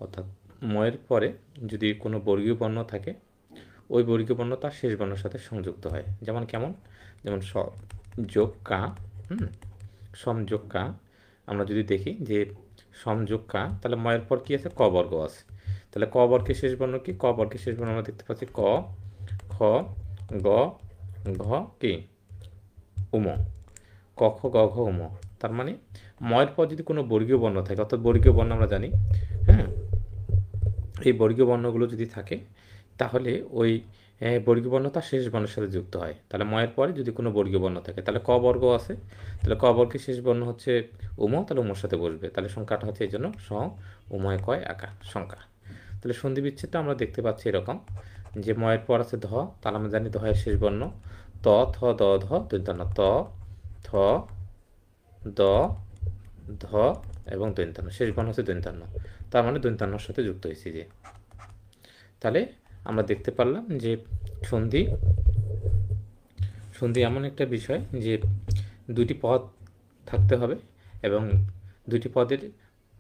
অর্থাৎ ময়ের পরে যদি কোনো বর্গীয় বর্ণ থাকে, ওই বর্গীয় বর্ণ তার শেষ বর্ণের সাথে সংযুক্ত হয়। যেমন কেমন? যেমন স যোগ কা, সম যোগ কা। আমরা যদি দেখি যে সম যোগ কা, তাহলে ময়ের পর কি আছে? ক বর্গ আছে। তাহলে ক বর্গের শেষ বর্ণ কি? ক বর্গের শেষ বর্ণ আমরা দেখতে পাচ্ছি ক, খ, গ, ঘ, কি? উম। ক, খ, গ, ঘ, উম। তার মানে ময়ের পর যদি কোনো বর্গীয় বর্ণ থাকে, অর্থাৎ বর্গীয় বর্ণ আমরা জানি, হ্যাঁ, এই বর্গীয় বর্ণগুলো যদি থাকে তাহলে ওই বর্গীয় বর্ণ তার শেষ বর্ণের সাথে যুক্ত হয়। তাহলে ময়ের পরে যদি কোনো বর্গীয় বর্ণ থাকে, তাহলে ক বর্গ আছে, তাহলে ক বর্গের শেষ বর্ণ হচ্ছে উম, তাহলে উমর সাথে বসবে। তাহলে সংখ্যাটা হচ্ছে এই জন্য স উময় কয় আকা সংখ্যা। তাহলে সন্ধি বিচ্ছেদটা আমরা দেখতে পাচ্ছি এরকম যে ময়ের পর আছে ধ, তাহলে আমরা জানি ধয়ের শেষ বর্ণ ত, থ, দ, ধ, দন্তান্ন ত, থ, দ, ধ এবং দন্তান্ন, শেষ বর্ণ হচ্ছে দন্তান্ন। তার মানে দন্তান্নর সাথে যুক্ত হয়েছে যে। তাহলে আমরা দেখতে পারলাম যে সন্ধি সন্ধি এমন একটা বিষয় যে দুটি পদ থাকতে হবে এবং দুটি পদের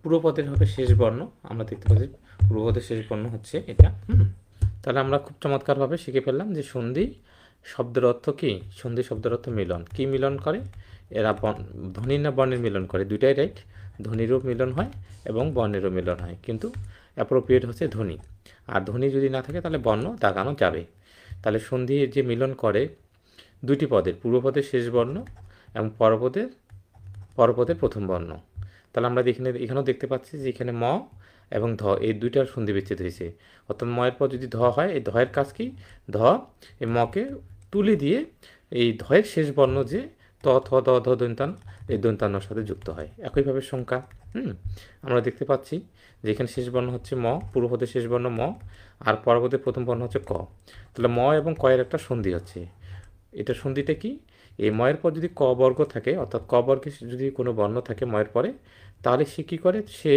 পূর্বপদের হবে শেষ বর্ণ। আমরা দেখতে পাচ্ছি পূর্বপদের শেষ বর্ণ হচ্ছে এটা। তাহলে আমরা খুব চমৎকারভাবে শিখে ফেললাম যে সন্ধি শব্দের অর্থ কী? সন্ধি শব্দের অর্থ মিলন। কি মিলন করে? এরা ধ্বনি না বর্ণের মিলন করে? দুইটাই রাইট। ধ্বনিরও মিলন হয় এবং বর্ণেরও মিলন হয়, কিন্তু অ্যাপ্রোপ্রিয়েট হচ্ছে ধ্বনি। আর ধ্বনি যদি না থাকে তাহলে বর্ণ দাগানো যাবে। তাহলে সন্ধির যে মিলন করে দুইটি পদের, পূর্বপদের শেষ বর্ণ এবং পরপদের প্রথম বর্ণ। তাহলে আমরা এখানেও দেখতে পাচ্ছি যে এখানে ম এবং ধ এই দুইটার সন্ধি বিচ্ছেদ হয়েছে। অর্থাৎ ময়ের পর যদি ধ হয়, এই ধয়ের কাজ কি? ধ এই মকে তুলে দিয়ে এই ধয়ের শেষ বর্ণ যে ত, থ, দ, ধ, দন্তান, এই দন্তান্নর সাথে যুক্ত হয়। একইভাবে সংখ্যা আমরা দেখতে পাচ্ছি যে এখানে শেষ বর্ণ হচ্ছে ম, পূর্বপদের শেষ বর্ণ ম, আর পরপদের প্রথম বর্ণ হচ্ছে ক। তাহলে ম এবং কয়ের একটা সন্ধি হচ্ছে। এটা সন্ধিটা কি? এই ময়ের পর যদি ক বর্গ থাকে, অর্থাৎ ক বর্গে যদি কোনো বর্ণ থাকে ময়ের পরে, তাহলে সে কী করে? সে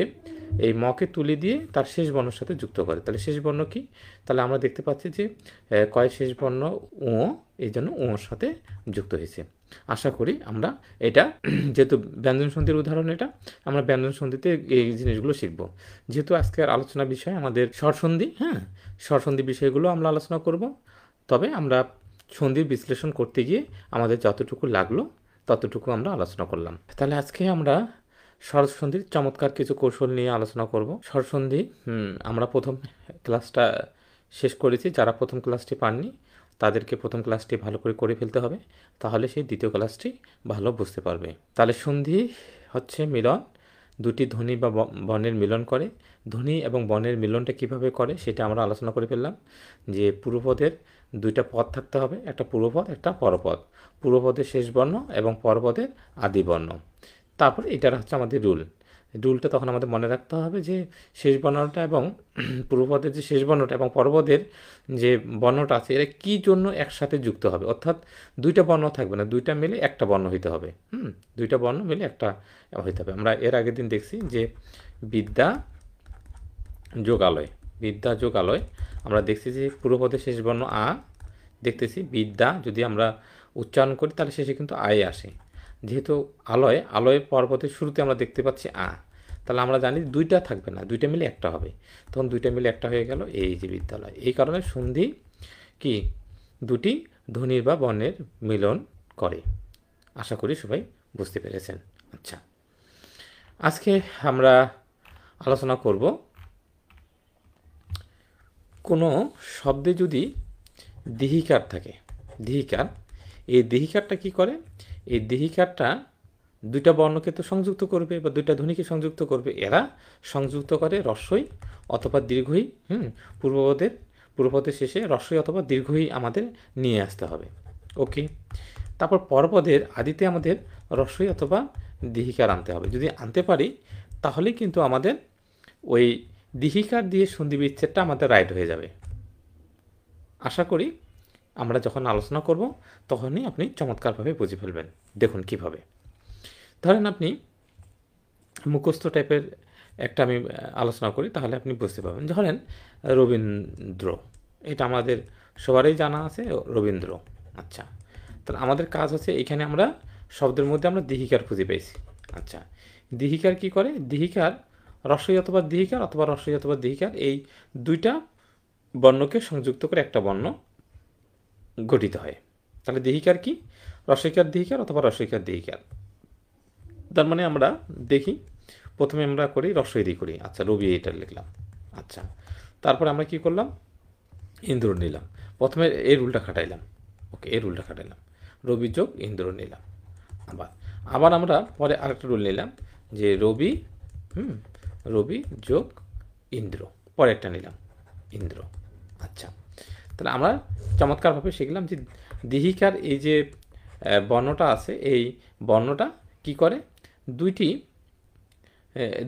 এই মকে তুলে দিয়ে তার শেষ বর্ণের সাথে যুক্ত করে। তাহলে শেষ বর্ণ কি? তাহলে আমরা দেখতে পাচ্ছি যে কয়ের শেষ বর্ণ ও, এই জন্য ওর সাথে যুক্ত হয়েছে। আশা করি আমরা এটা যেহেতু ব্যঞ্জন সন্ধির উদাহরণ, এটা আমরা ব্যঞ্জন সন্ধিতে এই জিনিসগুলো শিখব। যেহেতু আজকের আলোচনা বিষয় আমাদের স্বরসন্ধি, হ্যাঁ, স্বরসন্ধি বিষয়গুলো আমরা আলোচনা করব। তবে আমরা সন্ধির বিশ্লেষণ করতে গিয়ে আমাদের যতটুকু লাগলো ততটুকু আমরা আলোচনা করলাম। তাহলে আজকে আমরা স্বরসন্ধির চমৎকার কিছু কৌশল নিয়ে আলোচনা করব। স্বরসন্ধি আমরা প্রথম ক্লাসটা শেষ করেছি। যারা প্রথম ক্লাসটি পাননি তাদেরকে প্রথম ক্লাসটি ভালো করে ফেলতে হবে, তাহলে সেই দ্বিতীয় ক্লাসটি ভালো বুঝতে পারবে। তাহলে সন্ধি হচ্ছে মিলন, দুটি ধ্বনি বা বর্ণের মিলন করে। ধ্বনি এবং বর্ণের মিলনটা কিভাবে করে সেটা আমরা আলোচনা করে ফেললাম। যে পূর্বপদের দুইটা পদ থাকতে হবে, একটা পূর্বপদ একটা পরপদ, পূর্বপদের শেষ বর্ণ এবং পরপদের আদি বর্ণ। তারপর এটার হচ্ছে আমাদের রুলটা তখন আমাদের মনে রাখতে হবে যে শেষ বর্ণটা এবং পূর্বপদের যে শেষ বর্ণটা এবং পরপদের যে বর্ণটা আছে এরা কী জন্য একসাথে যুক্ত হবে। অর্থাৎ দুইটা বর্ণ থাকবে না, দুইটা মিলে একটা বর্ণ হইতে হবে। দুইটা বর্ণ মিলে একটা হইতে হবে। আমরা এর আগের দিন দেখছি যে বিদ্যা যোগালয়, বিদ্যা যোগালয় আমরা দেখছি যে পূর্বপদের শেষ বর্ণ আ দেখতেছি, বিদ্যা যদি আমরা উচ্চারণ করি তাহলে শেষে কিন্তু আয় আসে। যেহেতু আলয় পর্বতের শুরুতে আমরা দেখতে পাচ্ছি আ, তাহলে আমরা জানি দুইটা থাকবে না, দুইটা মিলে একটা হবে। তখন দুইটা মিলে একটা হয়ে গেল এই যে বিদ্যালয়। এই কারণে সন্ধি কি? দুটি ধ্বনির বা বর্ণের মিলন করে। আশা করি সবাই বুঝতে পেরেছেন। আচ্ছা, আজকে আমরা আলোচনা করব কোনো শব্দে যদি দিহিকার থাকে, দিহিকার, এই দিহিকারটা কি করে? এই দিহিকারটা দুইটা বর্ণকে তো সংযুক্ত করবে বা দুইটা ধ্বনিকে সংযুক্ত করবে। এরা সংযুক্ত করে রস্বই অথবা দীর্ঘই। পূর্বপদের শেষে রস্বই অথবা দীর্ঘই আমাদের নিয়ে আসতে হবে। ওকে, তারপর পরপদের আদিতে আমাদের রস্বই অথবা দিহিকার আনতে হবে। যদি আনতে পারি তাহলে কিন্তু আমাদের ওই দিহিকার দিয়ে সন্ধি বিচ্ছেদটা আমাদের রাইট হয়ে যাবে। আশা করি আমরা যখন আলোচনা করব তখনই আপনি চমৎকারভাবে বুঝে ফেলবেন। দেখুন কিভাবে। ধরেন আপনি মুখস্থ টাইপের একটা আমি আলোচনা করি, তাহলে আপনি বুঝতে পারবেন। ধরেন রবীন্দ্র, এটা আমাদের সবারই জানা আছে রবীন্দ্র। আচ্ছা, তাহলে আমাদের কাজ হচ্ছে এখানে আমরা শব্দের মধ্যে আমরা দিহিকার খুঁজে পেয়েছি। আচ্ছা, দিহিকার কি করে? দিহিকার রস্বই অথবা দীর্ঘিকার অথবা রস্বই অথবা দীর্ঘিকার, এই দুইটা বর্ণকে সংযুক্ত করে একটা বর্ণ গঠিত হয়। তাহলে দীর্ঘিকার কি? রস্বইকার দীর্ঘিকার অথবা রস্বইকার দীর্ঘিকার। তার মানে আমরা দেখি, প্রথমে আমরা করি রস্বই দিয়ে করি। আচ্ছা, রবি এটা লিখলাম। আচ্ছা, তারপরে আমরা কি করলাম? ইন্দ্র নিলাম। প্রথমে এই রুলটা খাটাইলাম। ওকে, এই রুলটা খাটাইলাম, রবি যোগ ইন্দ্র নিলাম। আবার আবার আমরা পরে আরেকটা রুল নিলাম যে রবি রবি যোগ ইন্দ্র, পরে একটা নিলাম ইন্দ্র। আচ্ছা, তাহলে আমরা চমৎকারভাবে শিখলাম যে দীর্ঘিকার এই যে বর্ণটা আছে, এই বর্ণটা কি করে?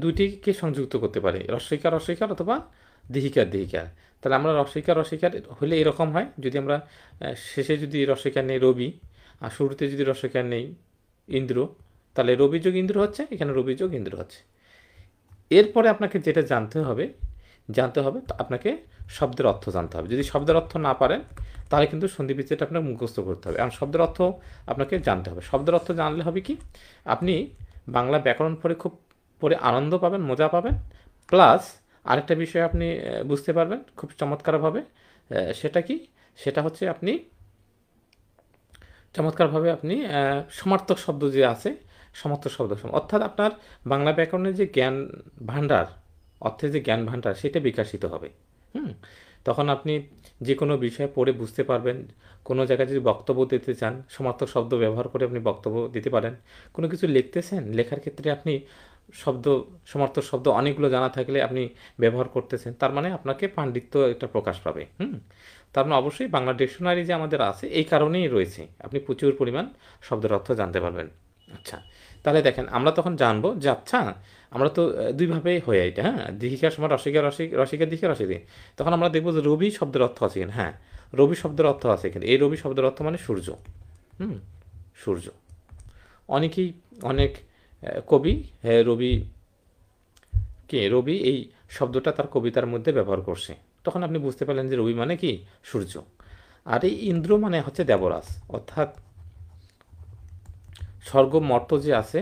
দুইটিকে সংযুক্ত করতে পারে, রস্বইকার রস্বইকার অথবা দীর্ঘিকার দীর্ঘিকার। তাহলে আমরা রস্বইকার রস্বইকার হলে এরকম হয়, যদি আমরা শেষে যদি রস্বইকার নেই রবি, আর শুরুতে যদি রস্বইকার নেই ইন্দ্র, তাহলে রবি যোগ ইন্দ্র হচ্ছে, এখানে রবি যোগ ইন্দ্র হচ্ছে। এরপরে আপনাকে যেটা জানতে হবে আপনাকে শব্দের অর্থ জানতে হবে। যদি শব্দের অর্থ না পারেন তাহলে কিন্তু সন্ধি বিচ্ছেদটা আপনাকে মুখস্থ করতে হবে, এবং শব্দের অর্থ আপনাকে জানতে হবে। শব্দের অর্থ জানলে হবে কি, আপনি বাংলা ব্যাকরণ পড়ে আনন্দ পাবেন, মজা পাবেন, প্লাস আরেকটা বিষয় আপনি বুঝতে পারবেন খুব চমৎকারভাবে। সেটা কি? সেটা হচ্ছে আপনি চমৎকারভাবে আপনি সমার্থক শব্দ যে আছে, সমার্থক শব্দ, অর্থাৎ আপনার বাংলা ব্যাকরণের যে জ্ঞান ভাণ্ডার, অর্থের যে জ্ঞান ভাণ্ডার, সেটা বিকশিত হবে। তখন আপনি যে কোনো বিষয় পড়ে বুঝতে পারবেন। কোনো জায়গায় যদি বক্তব্য দিতে চান, সমার্থক শব্দ ব্যবহার করে আপনি বক্তব্য দিতে পারেন। কোনো কিছু লিখতেছেন, লেখার ক্ষেত্রে আপনি সমার্থক শব্দ অনেকগুলো জানা থাকলে আপনি ব্যবহার করতেছেন, তার মানে আপনাকে পাণ্ডিত্য একটা প্রকাশ পাবে। তার মানে অবশ্যই বাংলা ডিকশনারি যে আমাদের আছে এই কারণেই রয়েছে, আপনি প্রচুর পরিমাণ শব্দের অর্থ জানতে পারবেন। আচ্ছা, তাহলে দেখেন আমরা তখন জানবো যে আচ্ছা, আমরা তো দুইভাবেই হয়ে এটা, দীর্ঘিকার সময় রসিকা রসিকা দীর্ঘিকা রসিকা, তখন আমরা দেখবো যে রবি শব্দের অর্থ আছে কিনা। হ্যাঁ, রবি শব্দের অর্থ আছে কিন্তু এই রবি শব্দের অর্থ মানে সূর্য। সূর্য। অনেকেই অনেক কবি রবি এই শব্দটা তার কবিতার মধ্যে ব্যবহার করছে, তখন আপনি বুঝতে পারলেন যে রবি মানে কি? সূর্য। আর এই ইন্দ্র মানে হচ্ছে দেবরাজ, অর্থাৎ স্বর্গ মর্ত যে আছে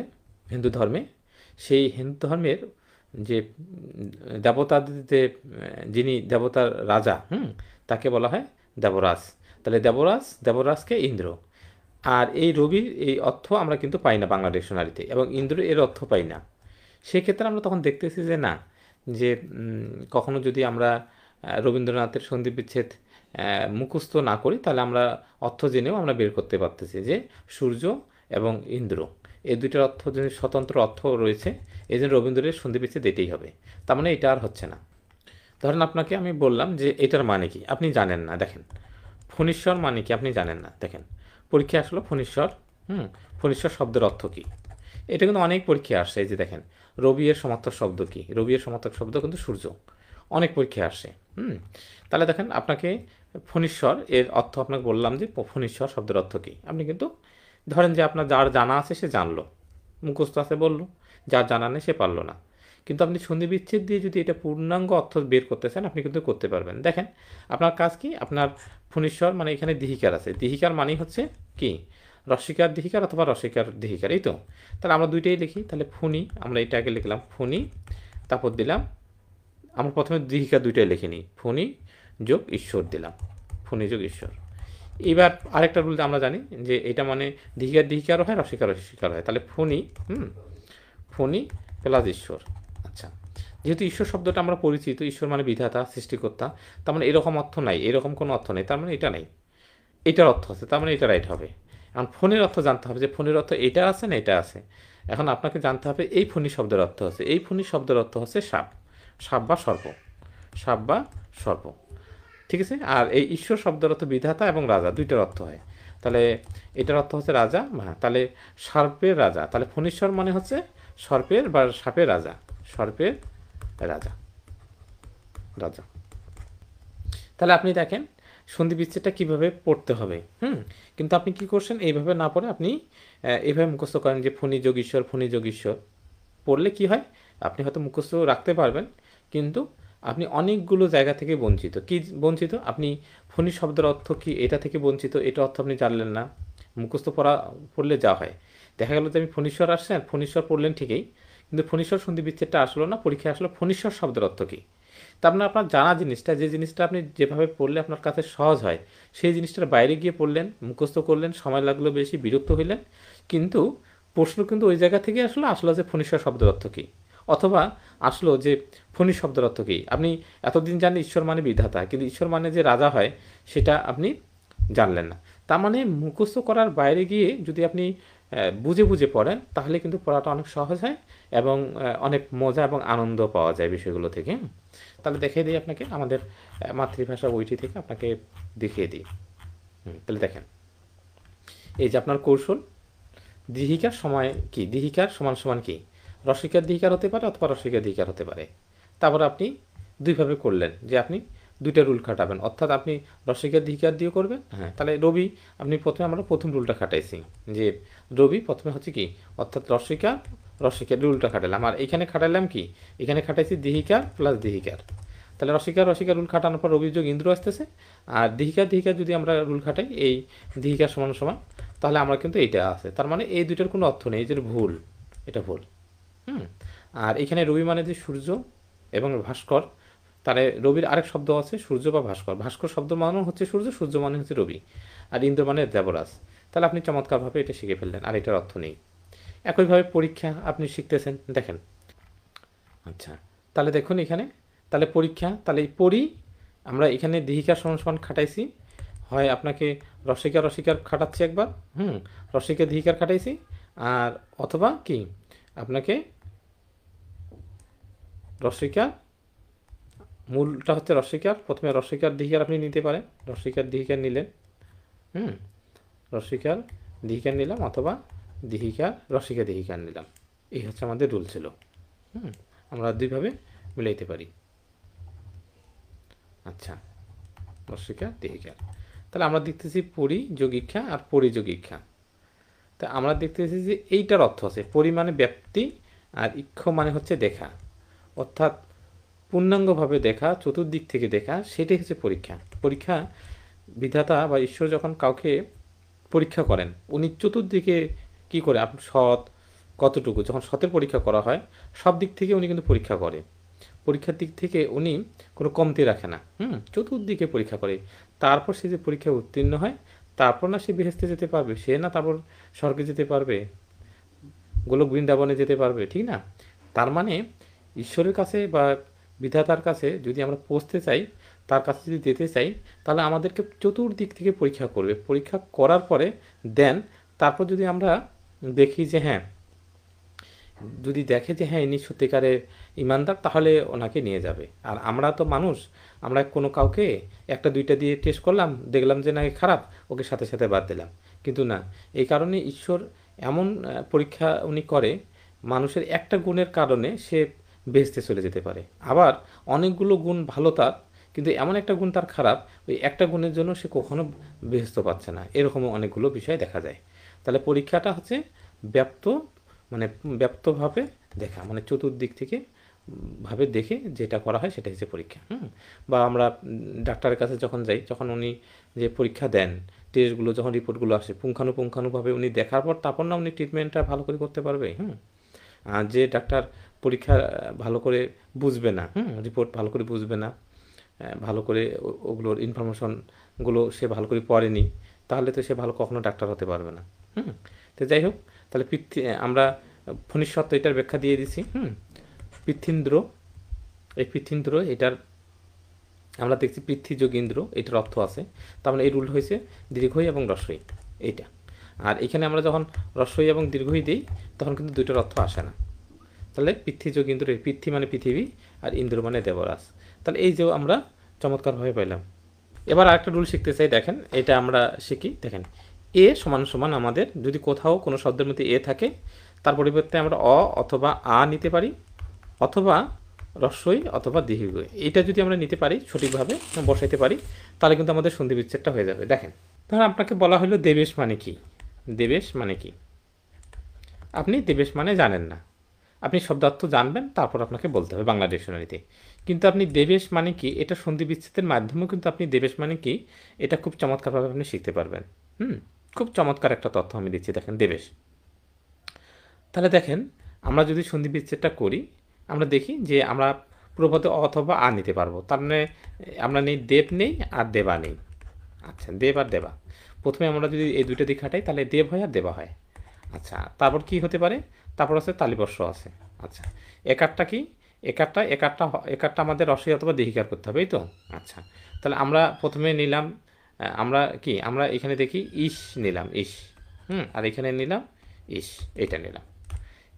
হিন্দু ধর্মে, সেই হিন্দু ধর্মের যে দেবতাদের, যিনি দেবতার রাজা, তাকে বলা হয় দেবরাজ। তাহলে দেবরাজকে ইন্দ্র। আর এই রবির এই অর্থ আমরা কিন্তু পাই না বাংলা ডিকশনারিতে, এবং ইন্দ্র এর অর্থ পাই না। সেক্ষেত্রে আমরা তখন দেখতেছি যে না, যে কখনো যদি আমরা রবীন্দ্রনাথের সন্ধি বিচ্ছেদ মুখস্থ না করি, তাহলে আমরা অর্থ জেনেও আমরা বের করতে পারতেছি যে সূর্য এবং ইন্দ্র এই দুইটার অর্থ যদি স্বতন্ত্র অর্থ রয়েছে, এই জন্য রবীন্দ্রের সন্ধি বিচ্ছেদ এটাই হবে। তার মানে এটা আর হচ্ছে না। ধরেন আপনাকে আমি বললাম যে এটার মানে কি, আপনি জানেন না। দেখেন, ফণীশ্বর মানে কি আপনি জানেন না। দেখেন, পরীক্ষা আসলো ফণীশ্বর, ফণীশ্বর শব্দের অর্থ কী, এটা কিন্তু অনেক পরীক্ষা আসছে। এই যে দেখেন, রবি এর সমার্থক শব্দ কি? রবি এর সমার্থক শব্দ কিন্তু সূর্য। অনেক পরীক্ষা আসছে। তাহলে দেখেন, আপনাকে ফণীশ্বর এর অর্থ আপনাকে বললাম যে ফণীশ্বর শব্দের অর্থ কী। আপনি কিন্তু ধরেন যে আপনার যার জানা আছে সে জানলো, মুখস্থ আছে বললো, যার জানা নেই সে পারলো না। কিন্তু আপনি সন্ধি বিচ্ছেদ দিয়ে যদি এটা পূর্ণাঙ্গ অর্থ বের করতে চান, আপনি কিন্তু করতে পারবেন। দেখেন, আপনার কাজ কি, আপনার ফণীশ্বর মানে এখানে দীর্ঘিকার আছে, দীর্ঘিকার মানেই হচ্ছে কি? রসিকার দীর্ঘিকার অথবা রসিকার দীর্ঘিকার, এই তো। তাহলে আমরা দুইটাই লিখি। তাহলে ফণি, আমরা এটা আগে লিখলাম ফণি, তারপর দিলাম, আমরা প্রথমে দীর্ঘিকার দুইটাই লিখে নিই, ফণি যোগ ঈশ্বর দিলাম, ফণি যোগ ঈশ্বর। এবার আরেকটা রুল আমরা জানি যে এটা মানে দীর্ঘিকারও হয়, রসিকার রসিকার হয়। তাহলে ফণি ফণি প্লাস ঈশ্বর। আচ্ছা, যেহেতু ঈশ্বর শব্দটা আমরা পরিচিত, ঈশ্বর মানে বিধাতা, সৃষ্টিকর্তা, তার মানে এরকম অর্থ নাই, এরকম কোনো অর্থ নেই, তার মানে এটা নেই, এটার অর্থ আছে, তার মানে এটা রাইট হবে। এখন ফণির অর্থ জানতে হবে যে ফণির অর্থ এটা আছে না এটা আছে। এখন আপনাকে জানতে হবে এই ফণি শব্দের অর্থ আছে, এই ফণি শব্দের অর্থ হচ্ছে সাপ, সাপ বা সর্প, সাপ বা সর্প, ঠিক আছে। আর এই ঈশ্বর শব্দের অর্থ বিধাতা এবং রাজা, দুইটার অর্থ হয়। তাহলে এটার অর্থ হচ্ছে রাজা, তাহলে সর্পের রাজা, তাহলে ফণীশ্বর মানে হচ্ছে সর্পের বা সাপের রাজা, সর্পের রাজা, রাজা। তাহলে আপনি দেখেন সন্ধি বিচ্ছেদটা কীভাবে পড়তে হবে। কিন্তু আপনি কি করছেন, এইভাবে না পড়ে আপনি এইভাবে মুখস্থ করেন যে ফণি যোগ ঈশ্বর, ফণি যোগ ঈশ্বর। পড়লে কি হয়, আপনি হয়তো মুখস্থ রাখতে পারবেন, কিন্তু আপনি অনেকগুলো জায়গা থেকে বঞ্চিত। কি বঞ্চিত? আপনি ফণি শব্দের অর্থ কি এটা থেকে বঞ্চিত, এটা অর্থ আপনি জানলেন না। মুখস্থ পড়লে যা হয়, দেখা গেল যে আমি ফণীশ্বর আসছেন, ফণীশ্বর পড়লেন ঠিকই, কিন্তু ফণীশ্বর সন্ধি বিচ্ছেদটা আসলো না, পরীক্ষায় আসলো ফণীশ্বর শব্দের অর্থ কী। তার মানে আপনার জানা জিনিসটা, যে জিনিসটা আপনি যেভাবে পড়লে আপনার কাছে সহজ হয়, সেই জিনিসটার বাইরে গিয়ে পড়লেন, মুখস্থ করলেন, সময় লাগলো বেশি, বিরক্ত হইলেন, কিন্তু প্রশ্ন কিন্তু ওই জায়গা থেকে আসলো যে ফণীশ্বর শব্দের অর্থ কী, অথবা আসলো যে ফণী শব্দের অর্থ কী। আপনি এতদিন জানেন ঈশ্বর মানে বিধাতা, কিন্তু ঈশ্বর মানে যে রাজা হয় সেটা আপনি জানলেন না। তার মানে মুখস্থ করার বাইরে গিয়ে যদি আপনি বুঝে বুঝে পড়েন, তাহলে কিন্তু পড়াটা অনেক সহজ হয় এবং অনেক মজা এবং আনন্দ পাওয়া যায় বিষয়গুলো থেকে। তাহলে দেখিয়ে দিই আপনাকে, আমাদের মাতৃভাষা বইটি থেকে আপনাকে দেখিয়ে দিই। তাহলে দেখেন, এই যে আপনার কৌশল, দীহিকার সময় কি, দীহিকার সমান সমান কি, রসিকার দীহিকার হতে পারে অথবা রসিকার দীহিকার হতে পারে। তারপর আপনি দুইভাবে করলেন, যে আপনি দুইটা রুল খাটাবেন, অর্থাৎ আপনি রসিকার দীহিকার দিয়ে করবেন। হ্যাঁ, তাহলে রবি, আপনি প্রথমে আমরা প্রথম রুলটা খাটাইছি, যে রবি প্রথমে হচ্ছে কি, অর্থাৎ রসিকার রুলটা খাটালাম, আর এখানে খাটালাম কি, এখানে খাটাইছি দীহিকার প্লাস দীহিকার। তাহলে রসিকার রুল খাটানোর পর রবি যোগ ইন্দ্র আসতেছে, আর দীহিকার যদি আমরা রুল খাটাই, এই দীহিকার সমান সমান, তাহলে আমরা কিন্তু এইটা আছে। তার মানে এই দুইটার কোনো অর্থ নেই, এই যে ভুল, এটা ভুল। আর এখানে রবি মানে যে সূর্য এবং ভাস্কর, তাহলে রবির আরেক শব্দ আছে সূর্য বা ভাস্কর। ভাস্কর শব্দ মানে হচ্ছে সূর্য, সূর্য মানে হচ্ছে রবি, আর ইন্দ্র মানে দেবরাজ। তাহলে আপনি চমৎকারভাবে এটা শিখে ফেললেন, আর এটার অর্থ নেই। একইভাবে পরীক্ষা আপনি শিখতেছেন, দেখেন। আচ্ছা, তাহলে দেখুন এখানে, তাহলে পরীক্ষা, তাহলে এই আমরা এখানে দীহিকার সমান সমান খাটাইছি, হয় আপনাকে রসিকার খাটাচ্ছি একবার, রসিকা দীহিকার খাটাইছি, আর অথবা কি আপনাকে রসিকা, মূলটা হচ্ছে রসিকার, প্রথমে রসিকার দীহিকার আপনি নিতে পারেন, রসিকার দীহিকার নিলেন, রসিকার দীহিকার নিলাম, অথবা রসিকা দীহিকার নিলাম। এই হচ্ছে আমাদের রুল ছিল। আমরা দুইভাবে মিলাইতে পারি। আচ্ছা, রসিকা দীহিকার, তাহলে আমরা দেখতেছি পরিযোগীক্ষা আর পরিযোগীক্ষা। তা আমরা দেখতেছি যে এইটার অর্থ আছে, পরি মানে ব্যাপ্তি, আর ইক্ষ মানে হচ্ছে দেখা, অর্থাৎ পূর্ণাঙ্গভাবে দেখা, চতুর্দিক থেকে দেখা, সেটাই হচ্ছে পরীক্ষা। পরীক্ষা বিধাতা বা ঈশ্বর যখন কাউকে পরীক্ষা করেন, উনি চতুর্দিকে কি করে, সৎ কতটুকু, যখন সতের পরীক্ষা করা হয়, সব দিক থেকে উনি কিন্তু পরীক্ষা করে, পরীক্ষার দিক থেকে উনি কোনো কমতি রাখে না, চতুর্দিকে পরীক্ষা করে। তারপর সে যে পরীক্ষায় উত্তীর্ণ হয়, তারপর না সে বেহেস্তে যেতে পারবে, সে না তারপর স্বর্গে যেতে পারবে, গোলক বৃন্দাবনে যেতে পারবে, ঠিক না। তার মানে ঈশ্বরের কাছে বা বিধাতার কাছে যদি আমরা পৌঁছতে চাই, তার কাছে যদি যেতে চাই, তাহলে আমাদেরকে চতুর্দিক থেকে পরীক্ষা করবে, পরীক্ষা করার পরে দেন, তারপর যদি আমরা দেখি যে হ্যাঁ, যদি দেখে যে হ্যাঁ ইনি সত্যিকারের ইমানদার, তাহলে ওনাকে নিয়ে যাবে। আর আমরা তো মানুষ, আমরা কোনো কাউকে একটা দুইটা দিয়ে টেস্ট করলাম, দেখলাম যে নাকি খারাপ, ওকে সাথে সাথে বাদ দিলাম, কিন্তু না। এই কারণে ঈশ্বর এমন পরীক্ষা উনি করে, মানুষের একটা গুণের কারণে সে বেহেশতে চলে যেতে পারে, আবার অনেকগুলো গুণ ভালো তার, কিন্তু এমন একটা গুণ তার খারাপ, ওই একটা গুণের জন্য সে কখনো বেহেশত পাচ্ছে না। এরকমও অনেকগুলো বিষয় দেখা যায়। তাহলে পরীক্ষাটা হচ্ছে ব্যাপ্তভাবে দেখা, মানে চতুর্দিক থেকে ভাবে দেখে যেটা করা হয় সেটা হচ্ছে পরীক্ষা। বা আমরা ডাক্তারের কাছে যখন যাই, যখন উনি যে পরীক্ষা দেন, টেস্টগুলো যখন রিপোর্টগুলো আসে, পুঙ্খানুপুঙ্খানুভাবে উনি দেখার পর তারপর না উনি ট্রিটমেন্টটা ভালো করে করতে পারবে। আর যে ডাক্তার পরীক্ষা ভালো করে বুঝবে না, রিপোর্ট ভালো করে বুঝবে না, ভালো করে ওগুলোর ইনফরমেশনগুলো সে ভালো করে পড়েনি, তাহলে তো সে ভালো কখনো ডাক্তার হতে পারবে না। তো যাই হোক, তাহলে আমরা ফণিশ্বত্ব এটার ব্যাখ্যা দিয়ে দিছি। পৃথ্বীন্দ্র, এই পৃথ্বীন্দ্র এটার আমরা দেখছি পৃথ্বী যোগ ইন্দ্র, এটার অর্থ আছে। তার মানে এই রুল হয়েছে দীর্ঘই এবং রস্বই, এইটা। আর এখানে আমরা যখন রস্বই এবং দীর্ঘই দিই, তখন কিন্তু দুইটার অর্থ আসে না। তাহলে পৃথ্বী যোগ ইন্দ্র, পৃথ্বী মানে পৃথিবী, আর ইন্দ্র মানে দেবরাজ। তাহলে এই যে আমরা চমৎকারভাবে পাইলাম। এবার আরেকটা রুল শিখতে চাই, দেখেন এটা আমরা শিখি। দেখেন, এ সমান সমান আমাদের যদি কোথাও কোনো শব্দের মধ্যে এ থাকে, তার পরিবর্তে আমরা অ অথবা আ নিতে পারি, অথবা রস্বই অথবা দীর্ঘ, এটা যদি আমরা নিতে পারি, সঠিকভাবে বসাইতে পারি, তাহলে কিন্তু আমাদের সন্ধি বিচ্ছেদটা হয়ে যাবে। দেখেন, ধরুন আপনাকে বলা হলো দেবেশ মানে কি, দেবেশ মানে কি, আপনি দেবেশ মানে জানেন না, আপনি শব্দার্থ জানবেন, তারপর আপনাকে বলতে হবে বাংলা ডিকশনারিতে। কিন্তু আপনি দেবেশ মানে কি, এটা সন্ধি বিচ্ছেদের মাধ্যমেও কিন্তু আপনি দেবেশ মানে কি এটা খুব চমৎকারভাবে আপনি শিখতে পারবেন। খুব চমৎকার একটা তথ্য আমি দিচ্ছি, দেখেন দেবেশ। তাহলে দেখেন, আমরা যদি সন্ধি বিচ্ছেদটা করি আমরা দেখি যে আমরা পূর্বপদে অথবা আ নিতে পারবো। তার মানে আমরা নেই দেব নেই আর দেবা নেই। আচ্ছা, দেব আর দেবা। প্রথমে আমরা যদি এই দুইটা দিক হাঁটাই তাহলে দেব হয় আর দেবা হয়। আচ্ছা, তারপর কি হতে পারে? তারপর আছে তালিবর্ষ আছে। আচ্ছা, একারটা কি? একারটা আমাদের রসই অথবা দীর্ঘিকার করতে হবে, এই তো। আচ্ছা, তাহলে আমরা প্রথমে নিলাম আমরা এখানে দেখি ইস নিলাম, ইস। আর এখানে নিলাম ইস, এটা নিলাম।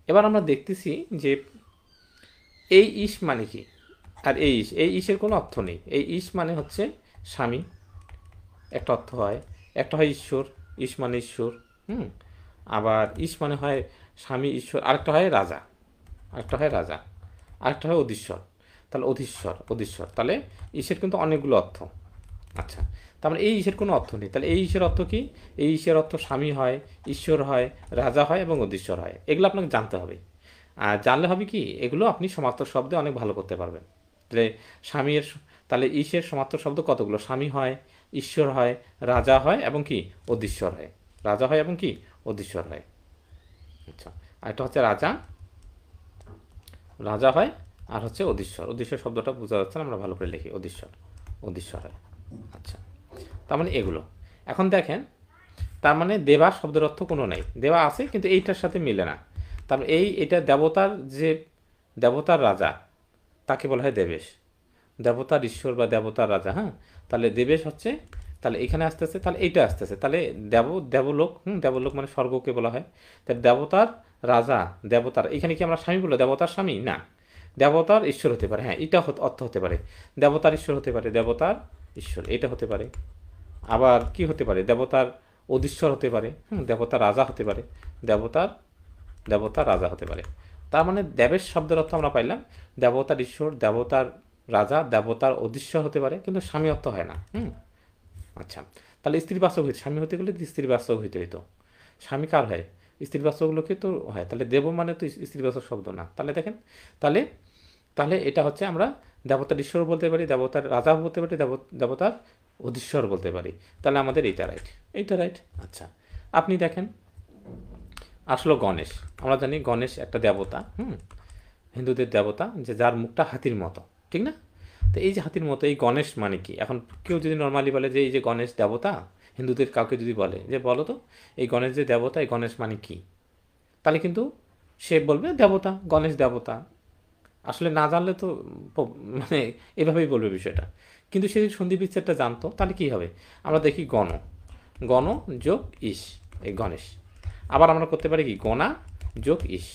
এবার আমরা দেখতেছি যে এই ইস মানে কি আর এই ইসের কোনো অর্থ নেই। এই ইস মানে হচ্ছে স্বামী, একটা অর্থ হয়। একটা হয় ঈশ্বর, ইস মানে ঈশ্বর। আবার ইস মানে হয় স্বামী ঈশ্বর, আরেকটা হয় রাজা, আরেকটা হয় অধীশ্বর। তাহলে অধীশ্বর তাহলে ইসের কিন্তু অনেকগুলো অর্থ। আচ্ছা, তার মানে এই ইসের কোনো অর্থ নেই। তাহলে এই ইসের অর্থ কি? এই ইসের অর্থ স্বামী হয়, ঈশ্বর হয়, রাজা হয় এবং অধীশ্বর হয়। এগুলো আপনাকে জানতে হবে। আর জানলে হবে কি, এগুলো আপনি সমার্থক শব্দে অনেক ভালো করতে পারবেন। তাহলে তাহলে ইসের সমার্থক শব্দ কতগুলো? স্বামী হয়, ঈশ্বর হয়, রাজা হয় এবং কি অধীশ্বর হয়। রাজা হয় এবং কি অধীশ্বর হয়। আচ্ছা, আর এটা হচ্ছে রাজা হয় আর হচ্ছে অধীশ্বর শব্দটা বোঝা যাচ্ছে না, আমরা ভালো করে লিখি অধীশ্বর হয়। আচ্ছা, তার মানে এগুলো। এখন দেখেন, তার মানে দেবা শব্দের অর্থ কোনো নেই। দেবা আছে কিন্তু এইটার সাথে মিলে না। তার এটা দেবতার রাজা তাকে বলা হয় দেবেশ। দেবতার ঈশ্বর বা দেবতার রাজা। হ্যাঁ, তাহলে দেবেশ হচ্ছে, তাহলে এখানে আসতেছে, তাহলে এইটা আসতেছে, তাহলে দেবলোক। দেবলোক মানে স্বর্গকে বলা হয়। তাহলে দেবতার রাজা, এখানে কি আমরা স্বামী বলবো? দেবতার স্বামী না, দেবতার ঈশ্বর হতে পারে। হ্যাঁ, এটা অর্থ হতে পারে, দেবতার ঈশ্বর হতে পারে, দেবতার ঈশ্বর এটা হতে পারে। আবার কি হতে পারে? দেবতার অধীশ্বর হতে পারে, দেবতার রাজা হতে পারে, দেবতার রাজা হতে পারে। তার মানে দেবেশ শব্দের অর্থ আমরা পাইলাম দেবতার ঈশ্বর, দেবতার রাজা, দেবতার অধীশ্বর হতে পারে, কিন্তু স্বামী অর্থ হয় না। আচ্ছা, তাহলে স্ত্রীবাচক হইতে, স্বামী হতে গেলে স্ত্রীবাচক হইতে হইতো। স্বামী কার হয়? স্ত্রীবাচকগুলোকে তো হয়। তাহলে দেব মানে তো স্ত্রীবাচক শব্দ না। তাহলে দেখেন, তাহলে তাহলে এটা হচ্ছে আমরা দেবতার ঈশ্বর বলতে পারি, দেবতার রাজা বলতে পারি, দেবতার অধীশ্বর বলতে পারি। তাহলে আমাদের এইটা রাইট। আচ্ছা, আপনি দেখেন, আসলো গণেশ। আমরা জানি গণেশ একটা দেবতা, হিন্দুদের দেবতা, যে যার মুখটা হাতির মতো, ঠিক না? তো এই যে হাতির মতো, এই গণেশ মানে কি? এখন কেউ যদি নর্মালি বলে যে এই যে গণেশ দেবতা, হিন্দুদের কাউকে যদি বলে যে বলো তো এই গণেশ যে দেবতা, এই গণেশ মানে কি, তাহলে কিন্তু সে বলবে দেবতা, গণেশ দেবতা। আসলে না জানলে তো মানে এভাবেই বলবে বিষয়টা। কিন্তু সে যদি সন্ধি বিচ্ছেদটা জানতো তাহলে কি হবে? আমরা দেখি গণ যোগ ইস, এই গণেশ। আবার আমরা করতে পারি কি গণা যোগ ইস।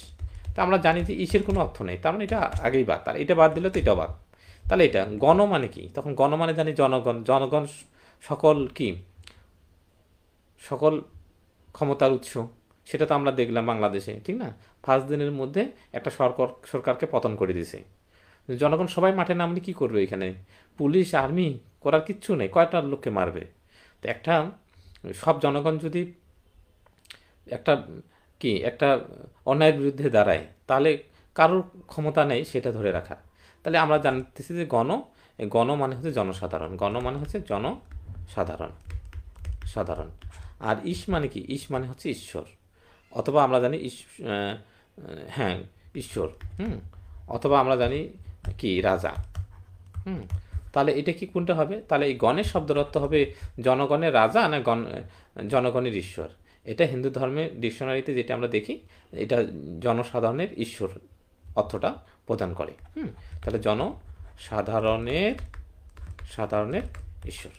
তা আমরা জানি যে ইসের কোনো অর্থ নেই, তার মানে এটা আগেই বাদ, আর এটা বাদ দিলে তো এটা বাদ। তাহলে এটা গণ মানে কি? তখন গণ মানে জানি জনগণ সকল ক্ষমতার উৎস। সেটা তো আমরা দেখলাম বাংলাদেশে, ঠিক না? 5 দিনের মধ্যে একটা সরকারকে পতন করে দিয়েছে। জনগণ সবাই মাঠে নামলে কি করবে? এখানে পুলিশ আর্মি করার কিচ্ছু নেই, কয়টা লোককে মারবে? তো সব জনগণ যদি একটা অন্যায়ের বিরুদ্ধে দাঁড়ায়, তাহলে কারোর ক্ষমতা নেই সেটা ধরে রাখার। তাহলে আমরা জানতেছি যে গণ মানে হচ্ছে জনসাধারণ, গণ মানে হচ্ছে সাধারণ। আর ইস মানে কি? ইস মানে হচ্ছে ঈশ্বর, অথবা আমরা জানি হ্যাঁ ঈশ্বর, অথবা আমরা জানি কি রাজা। তাহলে এটা কি কোনটা হবে? তাহলে এই গণের শব্দের অর্থ হবে জনগণের রাজা না জনগণের ঈশ্বর। এটা হিন্দু ধর্মের ডিকশনারিতে যেটা আমরা দেখি, এটা জনসাধারণের ঈশ্বর অর্থটা প্রদান করে। তাহলে সাধারণের ঈশ্বর।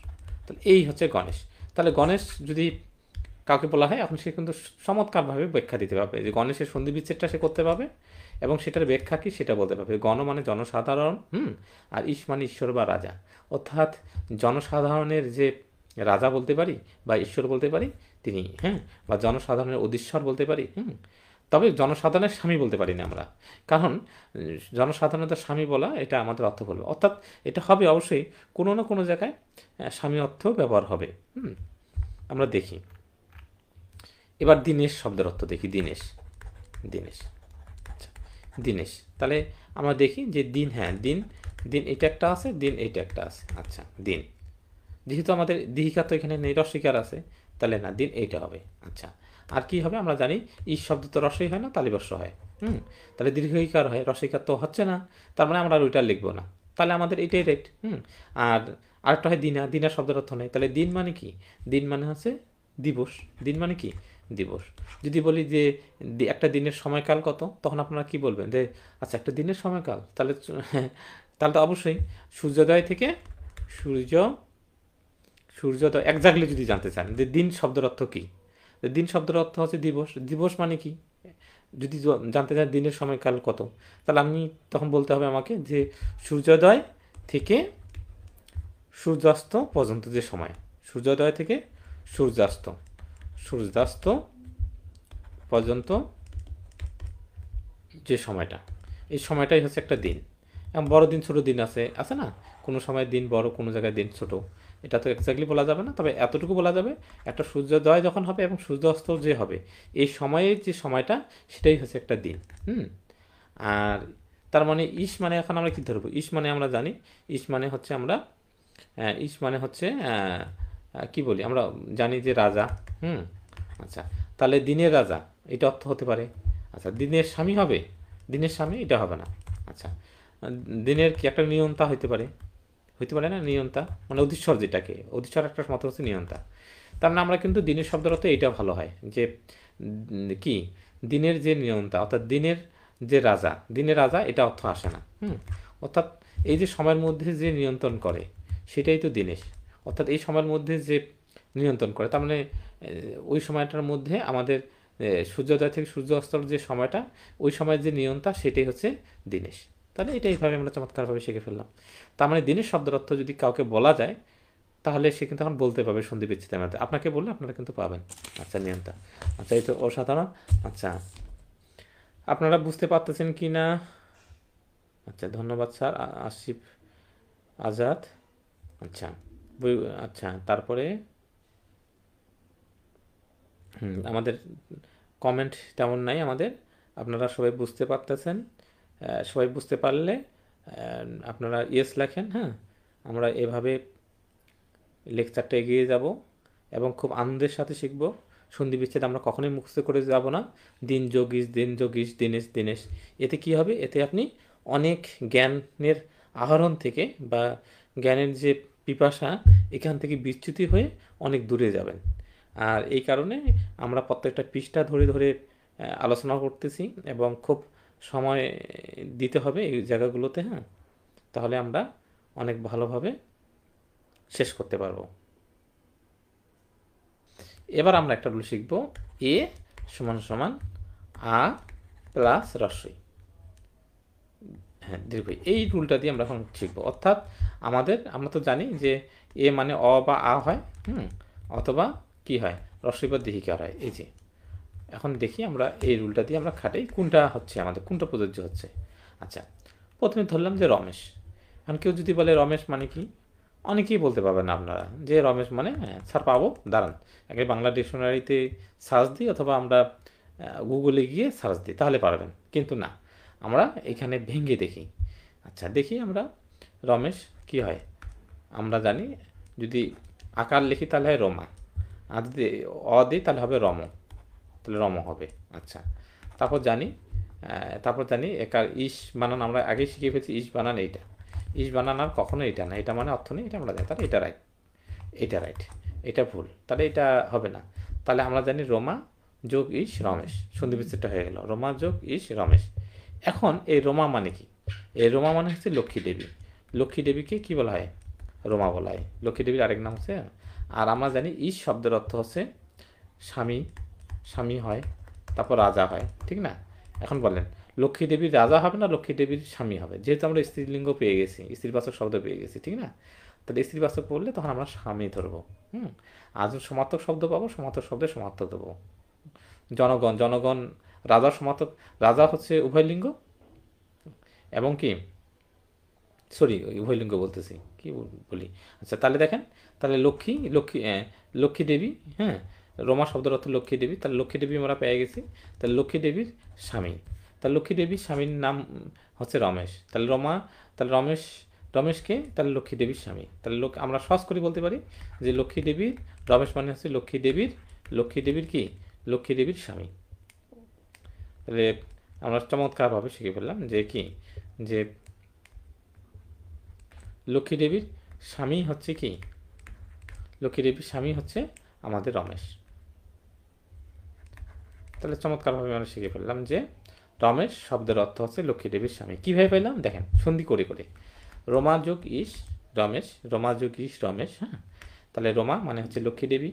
তাহলে এই হচ্ছে গণেশ। তাহলে গণেশ যদি কাউকে বলা হয়, এখন সে কিন্তু চমৎকারভাবে ব্যাখ্যা দিতে পারবে যে গণেশের সন্ধি বিচ্ছেদটা সে করতে পারবে এবং সেটার ব্যাখ্যা কি সেটা বলতে পারবে। গণ মানে জনসাধারণ, আর ইস মানে ঈশ্বর বা রাজা। অর্থাৎ জনসাধারণের যে রাজা বলতে পারি বা ঈশ্বর বলতে পারি তিনি, বা জনসাধারণের অধীশ্বর বলতে পারি। তবে জনসাধারণের স্বামী বলতে পারি না আমরা, কারণ জনসাধারণের স্বামী বলা এটা আমাদের অর্থ বলবে। অর্থাৎ এটা হবে অবশ্যই কোনো না কোনো জায়গায় স্বামী অর্থ ব্যবহার হবে। আমরা দেখি এবার দীনেশ শব্দের অর্থ দেখি। দীনেশ, আচ্ছা, দীনেশ। তাহলে আমরা দেখি যে দিন, দিন এটা একটা আছে, দিন এটা একটা আছে। আচ্ছা, দিন যেহেতু আমাদের দীহিকা তো এখানে নেই, রস্বীকার আছে, তাহলে না দিন এইটা হবে। আচ্ছা, আর কি হবে? আমরা জানি ইস শব্দ তো রস্বই হয় না, তালিবর্ষ হয়। তাহলে দীর্ঘইকার হয়, রসইকার তো হচ্ছে না, তার মানে আমরা আর ওইটা লিখবো না, তাহলে আমাদের এটাই রাইট। আর আরেকটা হয় দিনা, দিনা শব্দের অর্থ নেই, তাহলে দিন মানে কি? দিন মানে হচ্ছে দিবস। দিন মানে কি? দিবস। যদি বলি যে একটা দিনের সময়কাল কত, তখন আপনারা কি বলবেন যে আচ্ছা একটা দিনের সময়কাল, তাহলে তাহলে তো অবশ্যই সূর্যোদয় থেকে সূর্যোদয় এক্স্যাক্টলি যদি জানতে চান যে দিন শব্দের অর্থ কী, দিন শব্দের অর্থ হচ্ছে দিবস। দিবস মানে কি? যদি জানতে চান দিনের সময়কাল কত, তাহলে আমি তখন বলতে হবে আমাকে যে সূর্যোদয় থেকে সূর্যাস্ত পর্যন্ত যে সময়, সূর্যোদয় থেকে সূর্যাস্ত পর্যন্ত যে সময়টা, এই সময়টাই হচ্ছে একটা দিন। এবং বড় দিন ছোট দিন আছে না, কোনো সময় দিন বড়, কোনো জায়গায় দিন ছোট, এটা তো এক্স্যাক্টলি বলা যাবে না, তবে এতটুকু বলা যাবে একটা সূর্যোদয় যখন হবে এবং সূর্যাস্ত যে হবে, এই সময়ের যে সময়টা সেটাই হচ্ছে একটা দিন। আর তার মানে ইস মানে এখন আমরা কী ধরবো? ইস মানে আমরা জানি, ইস মানে হচ্ছে আমরা ইস মানে হচ্ছে কি বলি, আমরা জানি যে রাজা। আচ্ছা, তাহলে দিনের রাজা এটা অর্থ হতে পারে। আচ্ছা, দিনের স্বামী হবে, দিনের স্বামী এটা হবে না। আচ্ছা, দিনের কি একটা নিয়ন্তা হতে পারে না? নিয়ন্তা মানে অধীশ্বর, যেটাকে অধীশ্বর একটা মাত্র হচ্ছে নিয়ন্তা। তার মানে আমরা কিন্তু দিনের শব্দের অর্থ এইটা ভালো হয় যে কি দিনের যে নিয়ন্তা, অর্থাৎ দিনের যে রাজা, দিনের রাজা এটা অর্থ আসে না। অর্থাৎ এই যে সময়ের মধ্যে যে নিয়ন্ত্রণ করে সেটাই তো দিনেশ, অর্থাৎ এই সময়ের মধ্যে যে নিয়ন্ত্রণ করে, তার মানে ওই সময়টার মধ্যে আমাদের সূর্যোদয় থেকে সূর্য অস্তর যে সময়টা, ওই সময়ের যে নিয়ন্তা সেটাই হচ্ছে দিনেশ। তাহলে এটা এইভাবে আমরা চমৎকারভাবে শিখে ফেললাম। তার মানে দিনের শব্দের অর্থ যদি কাউকে বলা যায় তাহলে সে কিন্তু এখন বলতে পারবে সন্ধি বিচ্ছেদের মধ্যে, আপনাকে বললে আপনারা কিন্তু পাবেন। আচ্ছা, নিয়ন্তা। আচ্ছা, এই তো অসাধারণ। আচ্ছা, আপনারা বুঝতে পারতেছেন কি না? আচ্ছা, ধন্যবাদ স্যার আসিফ আজাদ। আচ্ছা, আচ্ছা, তারপরে আমাদের কমেন্ট তেমন নাই আমাদের, আপনারা সবাই বুঝতে পারতেছেন। সবাই বুঝতে পারলে আপনারা ইয়েস লেখেন। আমরা এভাবে লেকচারটা এগিয়ে যাব এবং খুব আনন্দের সাথে শিখব। সন্ধি বিচ্ছেদ আমরা কখনোই মুখস্থ করে যাব না। দিন যোগিস, দিনেশ। এতে কি হবে? এতে আপনি অনেক জ্ঞানের আহরণ থেকে বা জ্ঞানের যে পিপাসা, এখান থেকে বিচ্যুতি হয়ে অনেক দূরে যাবেন। আর এই কারণে আমরা প্রত্যেকটা পৃষ্ঠা ধরে ধরে আলোচনা করতেছি এবং খুব সময় দিতে হবে এই জায়গাগুলোতে। তাহলে আমরা অনেক ভালোভাবে শেষ করতে পারবো। এবার আমরা একটা রুল শিখব, এ সমান সমান আ প্লাস রস্বই, দীর্ঘ। এই রুলটা দিয়ে আমরা এখন শিখব। অর্থাৎ আমরা তো জানি যে এ মানে অ বা আ হয়, অথবা কি হয়, রস্বই বা দীর্ঘিকার হয়। এই যে এখন দেখি আমরা এই রুলটা দিয়ে আমরা খাটাই কোনটা হচ্ছে আমাদের, কোনটা প্রযোজ্য হচ্ছে। আচ্ছা, প্রথমে ধরলাম যে রমেশ। এখন কেউ যদি বলে রমেশ মানে কি, অনেকেই বলতে পারবেন আপনারা যে রমেশ মানে স্যার পাবো, দাঁড়ান আগে বাংলা ডিকশনারিতে সার্চ দিই অথবা আমরা গুগলে গিয়ে সার্চ দিই, তাহলে পারবেন। কিন্তু না, আমরা এখানে ভেঙে দেখি। আচ্ছা, দেখি আমরা রমেশ কি হয়। আমরা জানি যদি আকার লিখি তাহলে হয় রমা, আর যদি অ দিই তাহলে হবে রম, তাহলে রম হবে। আচ্ছা, তারপর জানি একার ইস বানান আমরা আগেই শিখে ফেলছি, ইস বানান এইটা, ইস বানান আর কখনো এটা না, এটা মানে অর্থ নেই, এটা আমরা জানি। তাহলে এটা রাইট, এটা ভুল, তাহলে এটা হবে না। তাহলে আমরা জানি রমা যোগ ইস রমেশ, সন্ধি বিচ্ছেদটা হয়ে গেল, রমা যোগ ইস রমেশ। এখন এই রমা মানে কি? এই রমা মানে হচ্ছে লক্ষ্মী দেবী। লক্ষ্মী দেবীকে কি বলা হয়? রমা বলা হয়। লক্ষ্মী দেবীর আরেক নাম হচ্ছে। আর আমরা জানি ইস শব্দের অর্থ হচ্ছে স্বামী হয়, তারপর রাজা হয়, ঠিক না? এখন বলেন লক্ষ্মী দেবীর রাজা হবে না লক্ষ্মী দেবীর স্বামী হবে? যেহেতু আমরা স্ত্রীলিঙ্গ পেয়ে গেছি, স্ত্রীবাচক শব্দ পেয়ে গেছি, ঠিক না? তাহলে স্ত্রীবাচক বললে তখন আমরা স্বামী ধরবো। আর সমার্থক শব্দ পাবো, সমার্থক শব্দের সমার্থক দেবো। জনগণ রাজার সমার্থক, রাজা হচ্ছে উভয় লিঙ্গ এবং কি উভয় লিঙ্গ বলতেছি, কি বলি। আচ্ছা, তাহলে দেখেন, তাহলে লক্ষ্মী দেবী, রমা শব্দের অর্থ লক্ষ্মী দেবী, তাহলে লক্ষ্মী দেবী আমরা পেয়ে গেছি। তাহলে লক্ষ্মী দেবীর স্বামী, তাহলে লক্ষ্মী দেবীর স্বামীর নাম হচ্ছে রমেশ। তাহলে রমেশকে তাহলে লক্ষ্মী দেবীর স্বামী। তাহলে আমরা সহজ করে বলতে পারি যে লক্ষ্মী দেবীর রমেশ মানে হচ্ছে লক্ষ্মী দেবীর কি? লক্ষ্মী দেবীর স্বামী। তাহলে আমরা চমৎকারভাবে শিখে ফেললাম যে কি, যে লক্ষ্মী দেবীর স্বামী হচ্ছে কি, লক্ষ্মী দেবীর স্বামী হচ্ছে আমাদের রমেশ। তাহলে চমৎকারভাবে আমরা শিখে ফেললাম যে রমেশ শব্দের অর্থ হচ্ছে লক্ষ্মী দেবীর স্বামী। কীভাবে পেলাম দেখেন, সন্ধি করে করে, রোমা যোগ ইস রমেশ, রোমা যোগ ইস রমেশ। হ্যাঁ, তাহলে রোমা মানে হচ্ছে লক্ষ্মী দেবী,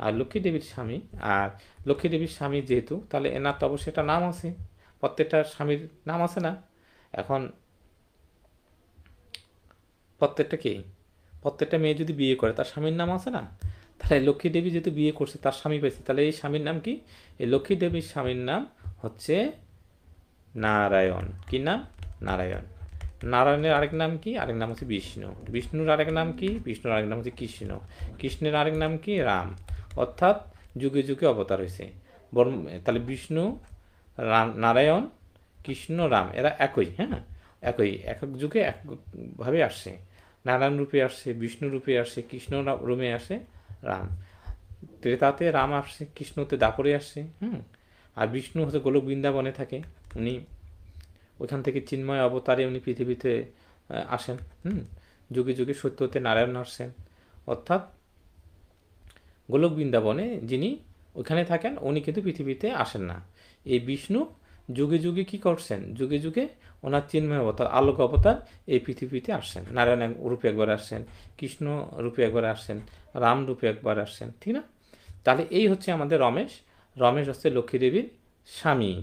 আর লক্ষ্মী দেবীর স্বামী, আর লক্ষ্মী দেবীর স্বামী যেহেতু, তাহলে এনার তো অবশ্যই একটা নাম আছে, প্রত্যেকটা স্বামীর নাম আছে না। এখন প্রত্যেকটা কি, প্রত্যেকটা মেয়ে যদি বিয়ে করে তার স্বামীর নাম আছে না, তাহলে লক্ষ্মী দেবী যেহেতু বিয়ে করছে তার স্বামী পেয়েছে, তাহলে এই স্বামীর নাম কি, এই লক্ষ্মী দেবীর স্বামীর নাম হচ্ছে নারায়ণ। কি নাম? নারায়ণ। নারায়ণের আরেক নাম কি? আরেক নাম হচ্ছে বিষ্ণু। বিষ্ণুর আরেক নাম কি? বিষ্ণুর আরেক নাম হচ্ছে কৃষ্ণ। কৃষ্ণের আরেক নাম কি? রাম। অর্থাৎ যুগে যুগে অবতার হয়েছে। তাহলে বিষ্ণু, নারায়ণ, কৃষ্ণ, রাম এরা একই, হ্যাঁ, একই, এক এক যুগে একভাবে আসছে। নারায়ণ রূপে আসছে, বিষ্ণু রূপে আসছে, কৃষ্ণ রূপে আসে, রাম। ত্রেতাতে রাম আসছে, কৃষ্ণতে দাপরে আসছে, আর বিষ্ণু হচ্ছে গোলক বৃন্দাবনে থাকে, উনি ওইখান থেকে চিন্ময় অবতারে উনি পৃথিবীতে আসেন। যুগে যুগে সত্যতে নারায়ণ আসছেন, অর্থাৎ গোলক বৃন্দাবনে যিনি ওইখানে থাকেন উনি কিন্তু পৃথিবীতে আসেন না। এই বিষ্ণু যুগে যুগে কি করছেন, যুগে যুগে ওনার চিন্ময় অবতার, আলোক অবতার এই পৃথিবীতে আসছেন। নারায়ণ রূপে একবার আসছেন, কৃষ্ণ রূপে একবার আসছেন, রাম রূপে একবার আসছেন, ঠিক না? তাহলে এই হচ্ছে আমাদের রমেশ। রমেশ হচ্ছে লক্ষ্মী দেবীর স্বামী।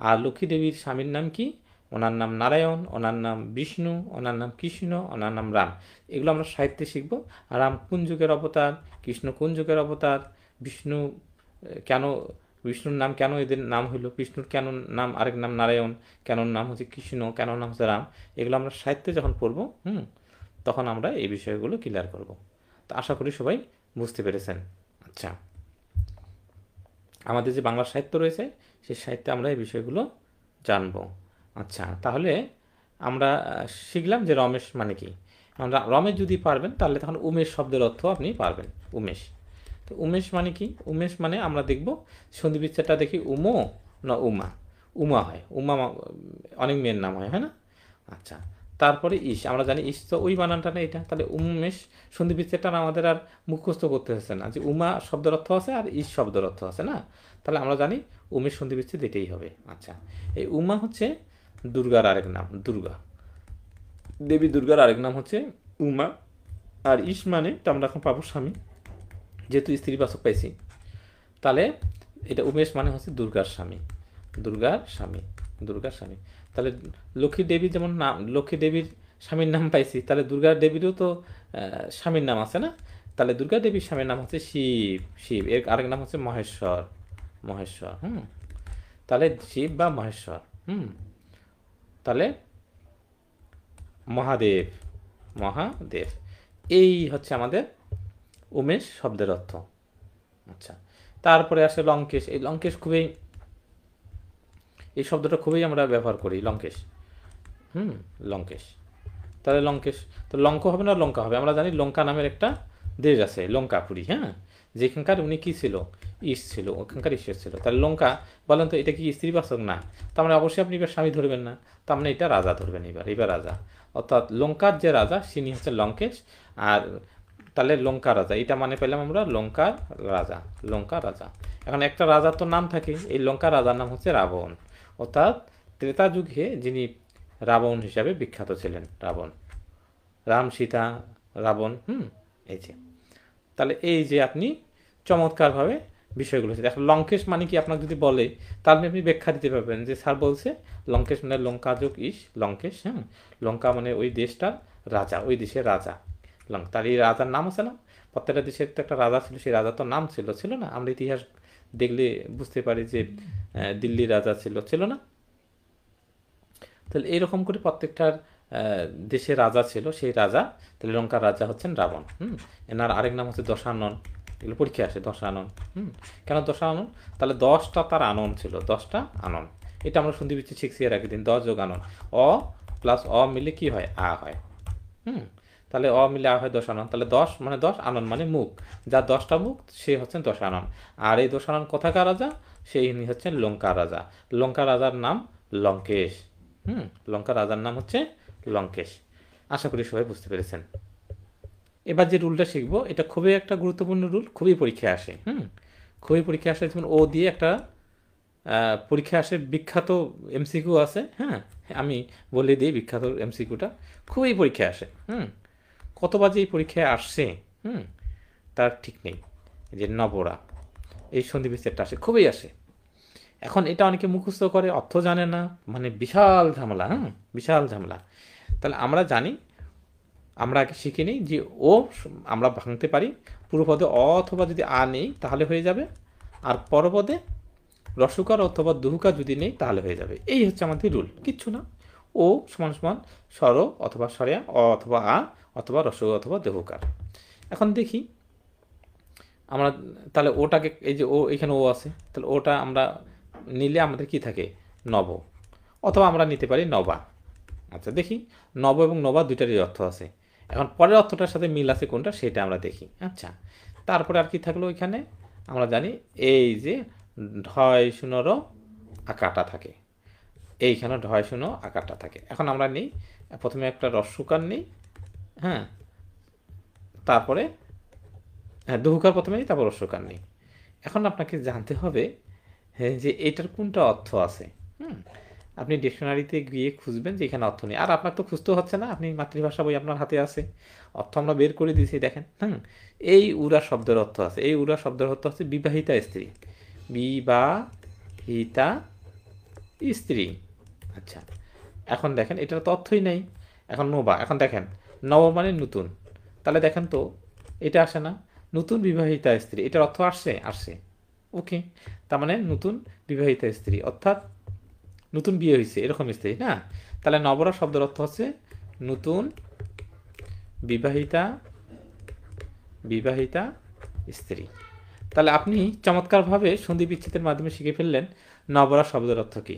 আর লক্ষ্মী দেবীর স্বামীর নাম কি? ওনার নাম নারায়ণ, ওনার নাম বিষ্ণু, ওনার নাম কৃষ্ণ, ওনার নাম রাম। এগুলো আমরা সাহিত্যে শিখব। রাম কোন যুগের অবতার, কৃষ্ণ কোন যুগের অবতার, বিষ্ণু কেন, বিষ্ণুর নাম কেন এদের নাম হইল, বিষ্ণুর কেন নাম আরেক নাম নারায়ণ, কেন নাম হচ্ছে কৃষ্ণ, কেন নাম হচ্ছে রাম, এগুলো আমরা সাহিত্যে যখন পড়ব, তখন আমরা এই বিষয়গুলো ক্লিয়ার করব। তো আশা করি সবাই বুঝতে পেরেছেন। আচ্ছা, আমাদের যে বাংলা সাহিত্য রয়েছে সেই সাহিত্যে আমরা এই বিষয়গুলো জানব। আচ্ছা, তাহলে আমরা শিখলাম যে রমেশ মানে কি। আমরা রমেশ যদি পারবেন তাহলে তখন উমেশ শব্দের অর্থ আপনি পারবেন, উমেশ। তো উমেশ মানে কি? উমেশ মানে আমরা দেখব সন্ধি বিচ্ছেদটা দেখি, উমো না উমা, উমা হয়, উমা অনেক মেয়ের নাম হয়, হ্যাঁ না? আচ্ছা, তারপরে ইস, আমরা জানি ইস তো ওই বানানটা না এটা, তাহলে উমেশ সন্ধি বিচ্ছেদটা আমাদের আর মুখস্থ করতে হচ্ছে না, যে উমা শব্দের অর্থ আছে আর ইস শব্দের অর্থ আছে না, তাহলে আমরা জানি উমেশ সন্ধি বিচ্ছেদ এটাই হবে। আচ্ছা, এই উমা হচ্ছে দুর্গার আরেক নাম, দুর্গা দেবী, দুর্গার আরেক নাম হচ্ছে উমা। আর ইস মানে তো আমরা এখন পাবো স্বামী, যেহেতু স্ত্রীবাচক পাইছি, তাহলে এটা উমেশ মানে হচ্ছে দুর্গার স্বামী, দুর্গার স্বামী, দুর্গার স্বামী। তাহলে লক্ষ্মী দেবী যেমন নাম, লক্ষ্মী দেবীর স্বামীর নাম পাইছি, তাহলে দুর্গা দেবীরও তো স্বামীর নাম আছে না, তাহলে দুর্গা দেবীর স্বামীর নাম হচ্ছে শিব, শিব এর আরেক নাম হচ্ছে মহেশ্বর, মহেশ্বর। তাহলে শিব বা মহেশ্বর, তাহলে মহাদেব, মহাদেব, এই হচ্ছে আমাদের উমেশ শব্দের অর্থ। আচ্ছা, তারপরে আসে লঙ্কেশ। এই লঙ্কেশ খুবই, এই শব্দটা খুবই আমরা ব্যবহার করি, লঙ্কেশ। লঙ্কেশ, তাহলে লঙ্কেশ, তো লঙ্ক হবে না লঙ্কা হবে? আমরা জানি লঙ্কা নামের একটা দেশ আছে, লঙ্কাপুরী, হ্যাঁ, যেখানকার উনি কি ছিল, ইস ছিল, ওখানকার ঈশ্বর ছিল। তাহলে লঙ্কা, বলেন তো এটা কি স্ত্রীবাচক? না, তার মানে অবশ্যই আপনি এবার স্বামী ধরবেন না, তার মানে এটা রাজা ধরবেন, এবার রাজা, অর্থাৎ লঙ্কার যে রাজা তিনি হচ্ছেন লঙ্কেশ। আর তাহলে লঙ্কা রাজা, এটা মানে পেলাম আমরা লঙ্কার রাজা, লঙ্কা রাজা। এখন একটা রাজার তো নাম থাকে, এই লঙ্কা রাজার নাম হচ্ছে রাবণ, অর্থাৎ ত্রেতা যুগে যিনি রাবণ হিসাবে বিখ্যাত ছিলেন, রাবণ, রাম সীতা রাবণ, এই যে, তাহলে এই যে আপনি চমৎকারভাবে বিষয়গুলো হচ্ছে। এখন লঙ্কেশ মানে কি আপনাকে যদি বলে, তাহলে আপনি ব্যাখ্যা দিতে পারবেন যে স্যার বলছে লঙ্কেশ মানে লঙ্কা যোগ ইস, লঙ্কেশ, লঙ্কা মানে ওই দেশটার রাজা, ওই দেশের রাজা লঙ্কা। তার এই রাজার নাম আছে না, প্রত্যেকটা দেশের তো একটা রাজা ছিল, সেই রাজা তো নাম ছিল, ছিল না? আমরা ইতিহাস দেখলে বুঝতে পারি যে দিল্লির রাজা ছিল, ছিল না? তাহলে এইরকম করে প্রত্যেকটার দেশে রাজা ছিল, সেই রাজা, তাহলে লঙ্কার রাজা হচ্ছেন রাবণ। এনার আরেক নাম হচ্ছে দশানন, এগুলো পরীক্ষা আসে, দশানন। কেন দশানন? তাহলে 10টা তার আনন ছিল, 10টা আনন, এটা আমরা সন্ধি বিচ্ছেদ শিখছি এর আগের দিন, 10 যোগ আনন, অ প্লাস অ মিলে কি হয়, আ হয়। তাহলে অ মিলে আ হয় দশানন, তাহলে 10 মানে 10, আনন মানে মুখ, যার 10টা মুখ সে হচ্ছেন দশানন। আর এই দশানন কোথাকার রাজা? সেই ইনি হচ্ছেন লঙ্কা রাজা। লঙ্কা রাজার নাম লঙ্কেশ। লঙ্কা রাজার নাম হচ্ছে লঙ্কেশ। আশা করি সবাই বুঝতে পেরেছেন। এবার যে রুলটা শিখবো এটা খুবই একটা গুরুত্বপূর্ণ রুল, খুবই পরীক্ষায় আসে। খুবই পরীক্ষায় আসে, যেমন ও দিয়ে একটা পরীক্ষায় আসে বিখ্যাত এমসিকিউ আছে। হ্যাঁ, আমি বলে দিই বিখ্যাত এমসিকিউটা, খুবই পরীক্ষায় আসে। কতবার যে এই পরীক্ষায় আসছে তার ঠিক নেই। যে নবরা, এই সন্ধি বিচ্ছেদটা আসে, খুবই আসে। এখন এটা অনেকে মুখস্থ করে, অর্থ জানে না, মানে বিশাল ঝামেলা। বিশাল ঝামেলা। তাহলে আমরা জানি, আমরা আগে শিখে নিই যে ও আমরা ভাঙতে পারি পূর্বপদে অ অথবা যদি আ নেই তাহলে হয়ে যাবে, আর পরপদে রসুকার অথবা দুহুকার যদি নেই তাহলে হয়ে যাবে। এই হচ্ছে আমাদের রুল, কিচ্ছু না। ও সমান সমান স্বর অথবা স্বরেয়া, অ অথবা আ অথবা রসু অথবা দেহুকার। এখন দেখি আমরা তাহলে ওটাকে, এই যে ও এখানে ও আছে, তাহলে ওটা আমরা নিলে আমাদের কি থাকে, নব, অথবা আমরা নিতে পারি নবা। আচ্ছা দেখি, নব এবং নবা দুইটারই অর্থ আছে। এখন পরের অর্থটার সাথে মিল আছে কোনটা সেটা আমরা দেখি। আচ্ছা, তারপরে আর কি থাকলো এখানে, আমরা জানি এই যে ঢয় শূন্যর আকারটা থাকে, এইখানে ঢয় শূন্য আকারটা থাকে। এখন আমরা নিই প্রথমে একটা রস্যকার নিই, হ্যাঁ, তারপরে দুহুকার প্রথমে নিই, তারপর রস্যকার নিই। এখন আপনাকে জানতে হবে যে এটার কোনটা অর্থ আছে। আপনি ডিকশনারিতে গিয়ে খুঁজবেন যে এখানে অর্থ নেই, আর আপনার তো খুঁজতে হচ্ছে না, আপনি মাতৃভাষা বই আপনার হাতে আছে, অর্থ আমরা বের করে দিয়েছি। দেখেন, এই উড়া শব্দের অর্থ আছে, এই উড়া শব্দের অর্থ আছে বিবাহিতা স্ত্রী, বিবাহিতা স্ত্রী। আচ্ছা, এখন দেখেন এটার তো অর্থই নেই। এখন নবা, এখন দেখেন নব মানে নতুন, তাহলে দেখেন তো এটা আসে না, নতুন বিবাহিতা স্ত্রী, এটার অর্থ আসছে, আসছে, ওকে। তার মানে নতুন বিবাহিতা স্ত্রী অর্থাৎ নতুন বিয়ে হয়েছে এরকম স্ত্রী না। তাহলে নবরা শব্দের অর্থ হচ্ছে নতুন বিবাহিতা, বিবাহিতা স্ত্রী। তাহলে আপনি চমৎকারভাবে সন্ধি বিচ্ছেদের মাধ্যমে শিখে ফেললেন নবরা শব্দের অর্থ কী,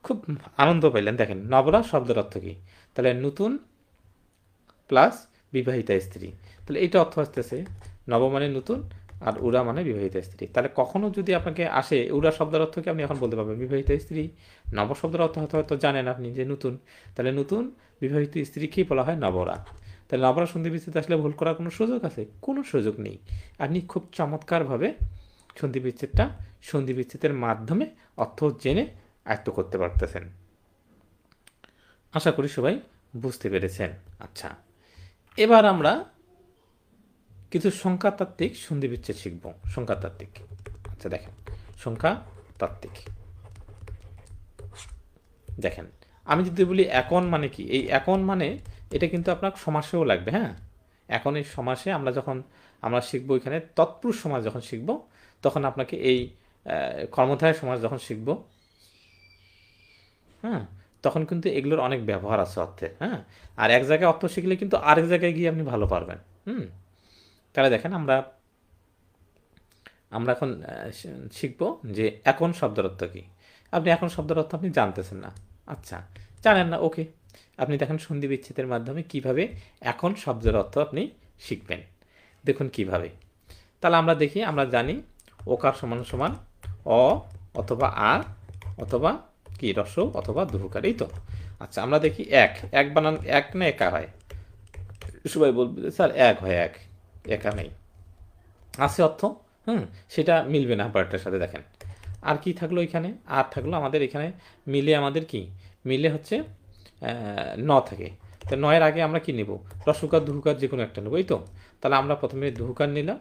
খুব আনন্দ পাইলেন। দেখেন নবরা শব্দের অর্থ কী, তাহলে নতুন প্লাস বিবাহিতা স্ত্রী, তাহলে এইটা অর্থ আসতেছে নব মানে নতুন আর উড়া মানে বিবাহিতা স্ত্রী। তাহলে কখনো যদি আপনাকে আসে উড়া শব্দের অর্থ কি, আপনি এখন বলতে পারবেন বিবাহিতা স্ত্রী। নব শব্দের অর্থ হয়তো জানেন আপনি যে নতুন, তাহলে নতুন বিবাহিত স্ত্রীকেই বলা হয় নবরা। তাহলে নবরা সন্ধি বিচ্ছেদ আসলে ভুল করার কোনো সুযোগ আছে? কোনো সুযোগ নেই। আপনি খুব চমৎকারভাবে সন্ধি বিচ্ছেদটা সন্ধি বিচ্ছেদের মাধ্যমে অর্থ জেনে আয়ত্ত করতে পারতেছেন। আশা করি সবাই বুঝতে পেরেছেন। আচ্ছা, এবার আমরা কিছু সংখ্যাতাত্ত্বিক সন্ধি বিচ্ছেদ শিখব। সংখ্যাতাত্ত্বিক, আচ্ছা দেখেন সংখ্যাতাত্ত্বিক, দেখেন আমি যদি বলি একন মানে কি, এই একন মানে এটা কিন্তু আপনার সমাসেও লাগবে। হ্যাঁ, এখন এই সমাসে আমরা যখন আমরা শিখবো এখানে তৎপুরুষ সমাস যখন শিখব, তখন আপনাকে এই কর্মধারয় সমাস যখন শিখব, হ্যাঁ, তখন কিন্তু এগুলোর অনেক ব্যবহার আছে অর্থে। হ্যাঁ, আর এক জায়গায় অর্থ শিখলে কিন্তু আরেক জায়গায় গিয়ে আপনি ভালো পারবেন। তাহলে দেখেন আমরা এখন শিখব যে এখন শব্দের অর্থ কী। আপনি এখন শব্দের অর্থ আপনি জানতেছেন না, আচ্ছা জানেন না, ওকে, আপনি দেখেন সন্ধি বিচ্ছেদের মাধ্যমে কিভাবে এখন শব্দের অর্থ আপনি শিখবেন। দেখুন কিভাবে। তাহলে আমরা দেখি, আমরা জানি ওকার সমান সমান অ অথবা আ অথবা কি রস অথবা দুহুকার, এই তো। আচ্ছা আমরা দেখি এক বানান এক না একা হয়, সবাই বলবে স্যার এক হয়, একা নেই, আছে অর্থ, সেটা মিলবে না বারটার সাথে। দেখেন আর কি থাকলো এখানে, আর থাকলো আমাদের এখানে মিলে, আমাদের কি মিলে হচ্ছে ন থাকে। তো নয়ের আগে আমরা কি নেব, রসুকার দুহুকার যে কোনো একটা নেব, এই তো। তাহলে আমরা প্রথমে দুহুকার নিলাম,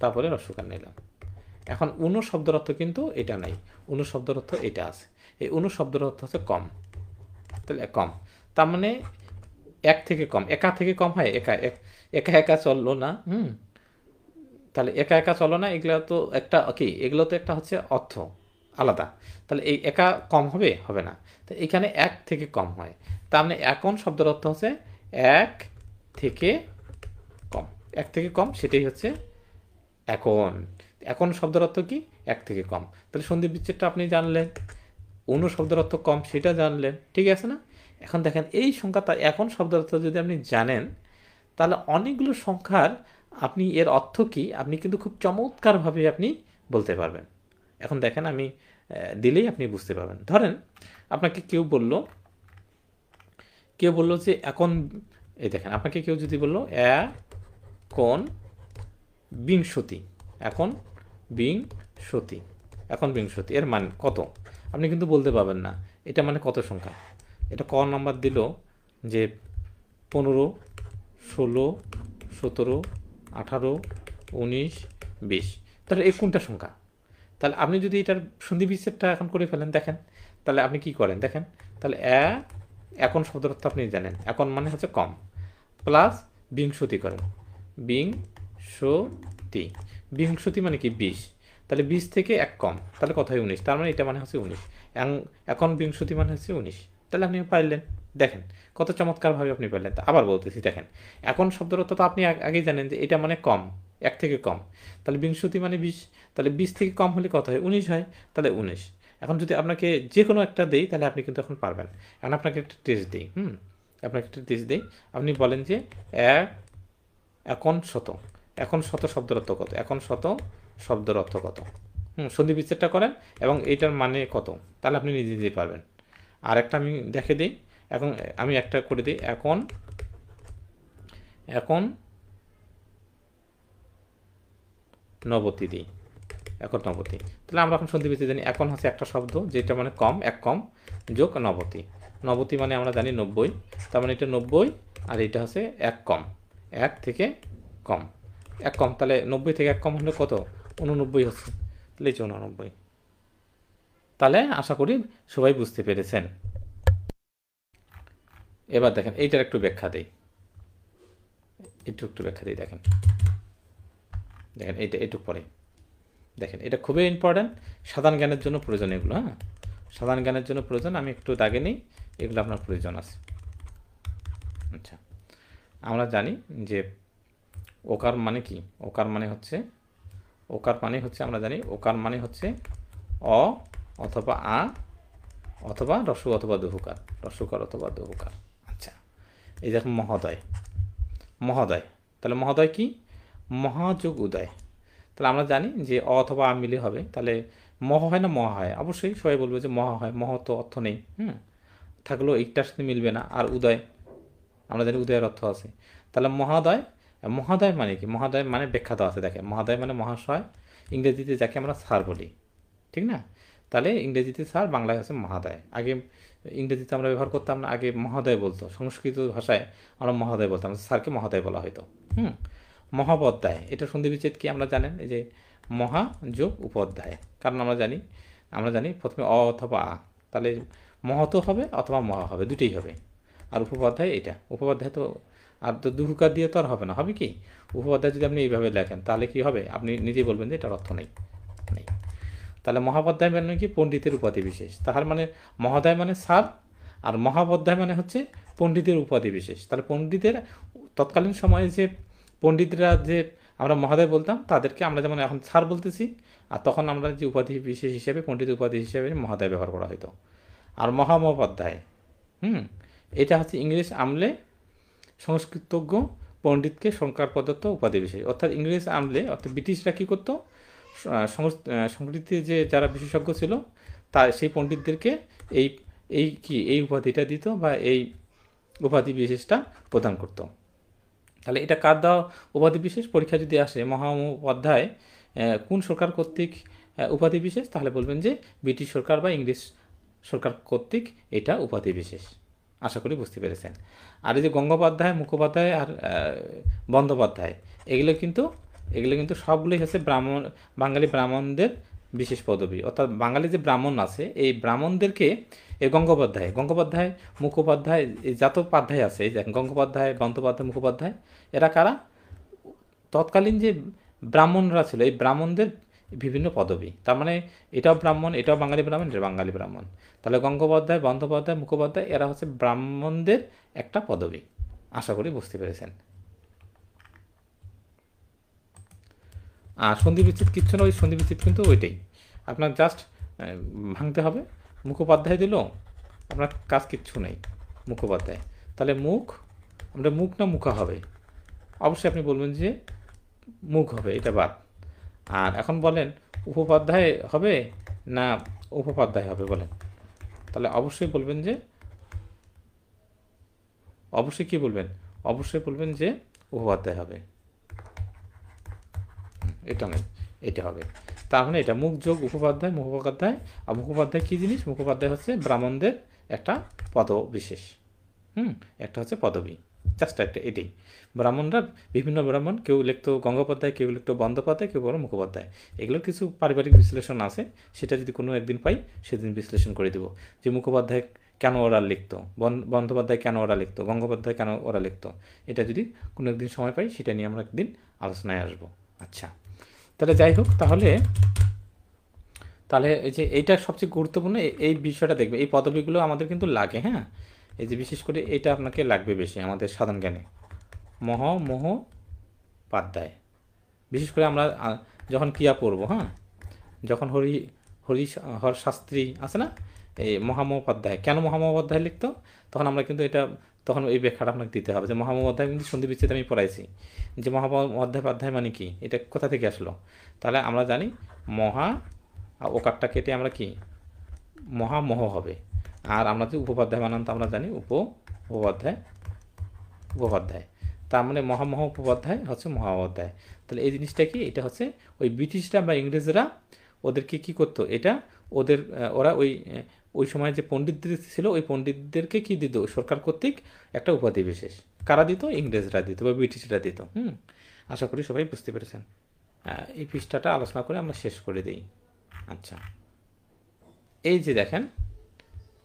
তারপরে রসুকার নিলাম। এখন উনো শব্দের অর্থ কিন্তু এটা নাই, উনো শব্দের অর্থ এটা আছে। এই উনো শব্দের অর্থ হচ্ছে কম, তাহলে কম, তার মানে এক থেকে কম, একা থেকে কম হয়, একা একা একা চললো না। তাহলে একা একা চলো না, এগুলো তো একটা কি, এগুলো তো একটা হচ্ছে অর্থ আলাদা। তাহলে এই একা কম হবে, হবে না। তো এখানে এক থেকে কম হয়, তার মানে এখন শব্দের অর্থ হচ্ছে এক থেকে কম, এক থেকে কম, সেটাই হচ্ছে এখন। এখন শব্দের অর্থ কি, এক থেকে কম। তাহলে সন্ধি বিচ্ছেদটা আপনি জানলেন, অন্য শব্দের অর্থ কম সেটা জানলেন, ঠিক আছে না। এখন দেখেন এই সংখ্যাটা এখন শব্দের অর্থ যদি আপনি জানেন, তাহলে অনেকগুলো সংখ্যার আপনি এর অর্থ কি আপনি কিন্তু খুব চমৎকারভাবে আপনি বলতে পারবেন। এখন দেখেন আমি দিলেই আপনি বুঝতে পারবেন। ধরেন আপনাকে কেউ বলল যে এখন, এই দেখেন আপনাকে কেউ যদি বলল এখন বিংশতি, এখন বিংশতি, এখন বিংশতি এর মান কত, আপনি কিন্তু বলতে পারবেন না এটা মানে কত সংখ্যা। এটা ক নাম্বার দিল যে 15, 16, 17, 18, 19, 20, তাহলে এই কোনটা সংখ্যা? তাহলে আপনি যদি এটার সন্ধি বিচ্ছেদটা এখন করে ফেলেন, দেখেন তাহলে আপনি কি করেন দেখেন, তাহলে এখন শব্দের অর্থ আপনি জানেন, এখন মানে হচ্ছে কম, প্লাস বিংশতি করেন, বিংশতি, বিংশতি মানে কি 20, তাহলে 20 থেকে 1 কম, তাহলে কত হয় 19, তার মানে এটা মানে হচ্ছে 19, এখন বিংশতি মানে হচ্ছে 19, তাহলে আপনি পারলেন। দেখেন কত চমৎকারভাবে আপনি পারলেন। আবার বলতেছি দেখেন, এখন শব্দের অর্থ তো আপনি আগেই জানেন যে এটা মানে কম, 1 থেকে কম, তাহলে বিংশতি মানে 20, তাহলে 20 থেকে কম হলে কত হয় 19 হয়, তাহলে 19। এখন যদি আপনাকে যে কোনো একটা দেই তাহলে আপনি কিন্তু এখন পারবেন। এখন আপনাকে একটা টেস্ট দিই, আপনাকে একটা টেস্ট দিই, আপনি বলেন যে এখন শত, এখন শত শব্দের অর্থ কত, এখন শত শব্দের অর্থ কত, সন্ধি বিচ্ছেদটা করেন এবং এইটার মানে কত, তাহলে আপনি নিজে নিজেই পারবেন। আর একটা আমি দেখে দিই, এখন আমি একটা করে দিই, এখন নবতি দিই, এখন নবতি, তাহলে আমরা এখন সন্ধি বিচ্ছেদ জানি, এখন হচ্ছে একটা শব্দ যেটা মানে কম, 1 কম যোগ নবতি, নবতি মানে আমরা জানি 90, তার মানে এটা 90 আর এটা হচ্ছে 1 কম, 1 থেকে কম, 1 কম, তাহলে 90 থেকে 1 কম হলে কত 89 হচ্ছে, তাহলে 89। তাহলে আশা করি সবাই বুঝতে পেরেছেন। এবার দেখেন এইটার একটু ব্যাখ্যা দিই, একটু ব্যাখ্যা দিই, দেখেন এইটা একটু পরে দেখেন, এটা খুবই ইম্পর্ট্যান্ট, সাধারণ জ্ঞানের জন্য প্রয়োজন এগুলো। সাধারণ জ্ঞানের জন্য প্রয়োজন, আমি একটু দাগে নিই, এগুলো আপনার প্রয়োজন আছে। আচ্ছা, আমরা জানি যে ওকার মানে কি, ওকার মানে হচ্ছে আমরা জানি ওকার মানে হচ্ছে অ অথবা আ অথবা রস্যু অথবা দহুকার, রস্যকার অথবা দহুকার। আচ্ছা, এই দেখুন মহোদয়, মহোদয়, তাহলে মহোদয় কি মহাযোগ উদয়, তাহলে আমরা জানি যে অ অথবা আ মিলে হবে, তাহলে মহ হয় না মহা হয়, অবশ্যই সবাই বলবে যে মহা হয়, মহ তো অর্থ নেই, থাকলেও এইটার সাথে মিলবে না, আর উদয় আমরা জানি উদয়ের অর্থ আছে, তাহলে মহোদয়, মহোদয় মানে কি, মহোদয় মানে ব্যাখ্যাত আছে, দেখেন মহোদয় মানে মহাশয়, ইংরেজিতে যাকে আমরা স্যার বলি, ঠিক না, তাহলে ইংরেজিতে স্যার, বাংলায় হচ্ছে মহোদয়। আগে ইংরেজিতে আমরা ব্যবহার করতাম না, আগে মহোদয় বলতো, সংস্কৃত ভাষায় আমরা মহোদয় বলতাম, স্যারকে মহোদয় বলা হতো। মহাপধ্যায়, এটা সন্ধি বিচ্ছেদ কি আমরা জানেন, এই যে মহা যোগ উপাধ্যায়, কারণ আমরা জানি প্রথমে অ অথবা আ, তাহলে মহত হবে অথবা মহা হবে, দুটোই হবে। আর উপপাধ্যায়, এটা উপপাধ্যায় তো আর তো দুহুকার দিয়ে তো আর হবে না, হবে কি উপপাধ্যায় যদি আপনি এইভাবে লেখেন তাহলে কি হবে, আপনি নিজেই বলবেন যে এটার অর্থ নেই। তাহলে মহাপধ্যায় মানে কি পণ্ডিতের উপাধি বিশেষ, তাহার মানে মহোদয় মানে স্যার, আর মহাপধ্যায় মানে হচ্ছে পণ্ডিতের উপাধি বিশেষ, তাহলে পণ্ডিতের তৎকালীন সময়ে যে পণ্ডিতরা যে আমরা মহোদয় বলতাম তাদেরকে আমরা যেমন এখন স্যার বলতেছি, আর তখন আমরা যে উপাধি বিশেষ হিসেবে পণ্ডিত উপাধি হিসেবে মহোদয় ব্যবহার করা হতো। আর মহামহোপাধ্যায়, এটা হচ্ছে ইংরেজ আমলে সংস্কৃতজ্ঞ পণ্ডিতকে সরকার প্রদত্ত উপাধি বিশেষ, অর্থাৎ ইংরেজ আমলে অর্থাৎ ব্রিটিশরা কী করতো, সংস্কৃতির যে যারা বিশেষজ্ঞ ছিল সেই পণ্ডিতদেরকে এই এই উপাধিটা দিত বা এই উপাধি বিশেষটা প্রদান করত। তাহলে এটা কার দেওয়া উপাধি বিশেষ, পরীক্ষা যদি আসে মহামহোপাধ্যায় কোন সরকার কর্তৃক উপাধি বিশেষ, তাহলে বলবেন যে ব্রিটিশ সরকার বা ইংরেজ সরকার কর্তৃক এটা উপাধি বিশেষ। আশা করি বুঝতে পেরেছেন। আর এই যে গঙ্গোপাধ্যায়, মুখোপাধ্যায় আর বন্দ্যোপাধ্যায়, এগুলো কিন্তু সবগুলোই হচ্ছে বাঙালি ব্রাহ্মণদের বিশেষ পদবী, অর্থাৎ বাঙালি যে ব্রাহ্মণ আছে এই ব্রাহ্মণদেরকে এই গঙ্গোপাধ্যায়, মুখোপাধ্যায়, এই যত পাধ্যায় আছে, এই দেখেন গঙ্গোপাধ্যায়, বন্দ্যোপাধ্যায়, মুখোপাধ্যায়, এরা কারা, তৎকালীন যে ব্রাহ্মণরা ছিল এই ব্রাহ্মণদের বিভিন্ন পদবী, তার মানে এটাও ব্রাহ্মণ, এটাও বাঙালি ব্রাহ্মণ, এটা বাঙালি ব্রাহ্মণ, তাহলে গঙ্গোপাধ্যায়, বন্দ্যোপাধ্যায়, মুখোপাধ্যায় এরা হচ্ছে ব্রাহ্মণদের একটা পদবী। আশা করি বুঝতে পেরেছেন। আর সন্ধি বিচ্ছেদ কিচ্ছু না, ওই সন্ধি বিচ্ছেদ কিন্তু ওইটাই, আপনার জাস্ট ভাঙতে হবে। মুখোপাধ্যায় দিল, আপনার কাজ কিচ্ছু নেই, মুখোপাধ্যায়, তাহলে আমরা মুখ না মুখা হবে, অবশ্যই আপনি বলবেন যে মুখ হবে, এটা বাদ। আর এখন বলেন উপপাধ্যায় হবে না উপপাধ্যায় হবে বলেন? তাহলে অবশ্যই বলবেন যে অবশ্যই কি বলবেন? অবশ্যই বলবেন যে উপপাধ্যায় হবে। এটা নয়, এটা হবে। তার মানে এটা মুখ যোগ উপপাধ্যায়, মুখোপাধ্যায়। আর মুখোপাধ্যায় কী জিনিস? মুখোপাধ্যায় হচ্ছে ব্রাহ্মণদের একটা পদবিশেষ। একটা হচ্ছে পদবী, জাস্ট একটা এটাই। ব্রাহ্মণরা বিভিন্ন ব্রাহ্মণ, কেউ লিখতো গঙ্গোপাধ্যায়, কেউ লিখতো বন্দ্যোপাধ্যায়, কেউ বলো মুখোপাধ্যায়। এগুলোর কিছু পারিবারিক বিশ্লেষণ আছে, সেটা যদি কোনো একদিন পাই সেদিন বিশ্লেষণ করে দেবো যে মুখোপাধ্যায় কেন ওরা লিখতো, বন্দ্যোপাধ্যায় কেন ওরা লিখতো, গঙ্গোপাধ্যায় কেন ওরা লিখতো। এটা যদি কোনো একদিন সময় পাই সেটা নিয়ে আমরা একদিন আলোচনায় আসবো। আচ্ছা, তাহলে যাই হোক, তাহলে তাহলে এই যে এইটা সবচেয়ে গুরুত্বপূর্ণ, এই বিষয়টা দেখবে। এই পদবিগুলো আমাদের কিন্তু লাগে, হ্যাঁ। এই যে বিশেষ করে এটা আপনাকে লাগবে বেশি আমাদের সাধারণ জ্ঞানে, মহোপাধ্যায়। বিশেষ করে আমরা যখন ক্রিয়া পড়বো, হ্যাঁ, যখন হর শাস্ত্রী আছে না, এই মহামহোপাধ্যায় কেন মহামহোপাধ্যায় লিখতো, তখন আমরা কিন্তু এটা তখন এই ব্যাখ্যাটা আপনাকে দিতে হবে যে মহামহোপাধ্যায় কিন্তু সন্ধি বিচ্ছেদ আমি পড়াইছি, যে মহামহোপাধ্যায় মানে কি, এটা কোথা থেকে আসলো। তাহলে আমরা জানি মহা আর ওকারটা কেটে আমরা কি মহামহ হবে। আর আমরা যে উপপাধ্যায় বানান তো আমরা জানি উপপাধ্যায় উপপাধ্যায়। তার মানে মহামহ উপপাধ্যায় হচ্ছে মহাপাধ্যায়। তাহলে এই জিনিসটা কি, এটা হচ্ছে ওই ব্রিটিশরা বা ইংরেজরা ওদেরকে কি করতো, এটা ওরা ওই সময় যে পণ্ডিতদের ছিল, ওই পণ্ডিতদেরকে কি দিত, সরকার কর্তৃক একটা উপাধি বিশেষ। কারা দিত? ইংরেজরা দিত বা ব্রিটিশরা দিত। আশা করি সবাই বুঝতে পেরেছেন। এই পৃষ্ঠাটা আলোচনা করে আমরা শেষ করে দিই। আচ্ছা, এই যে দেখেন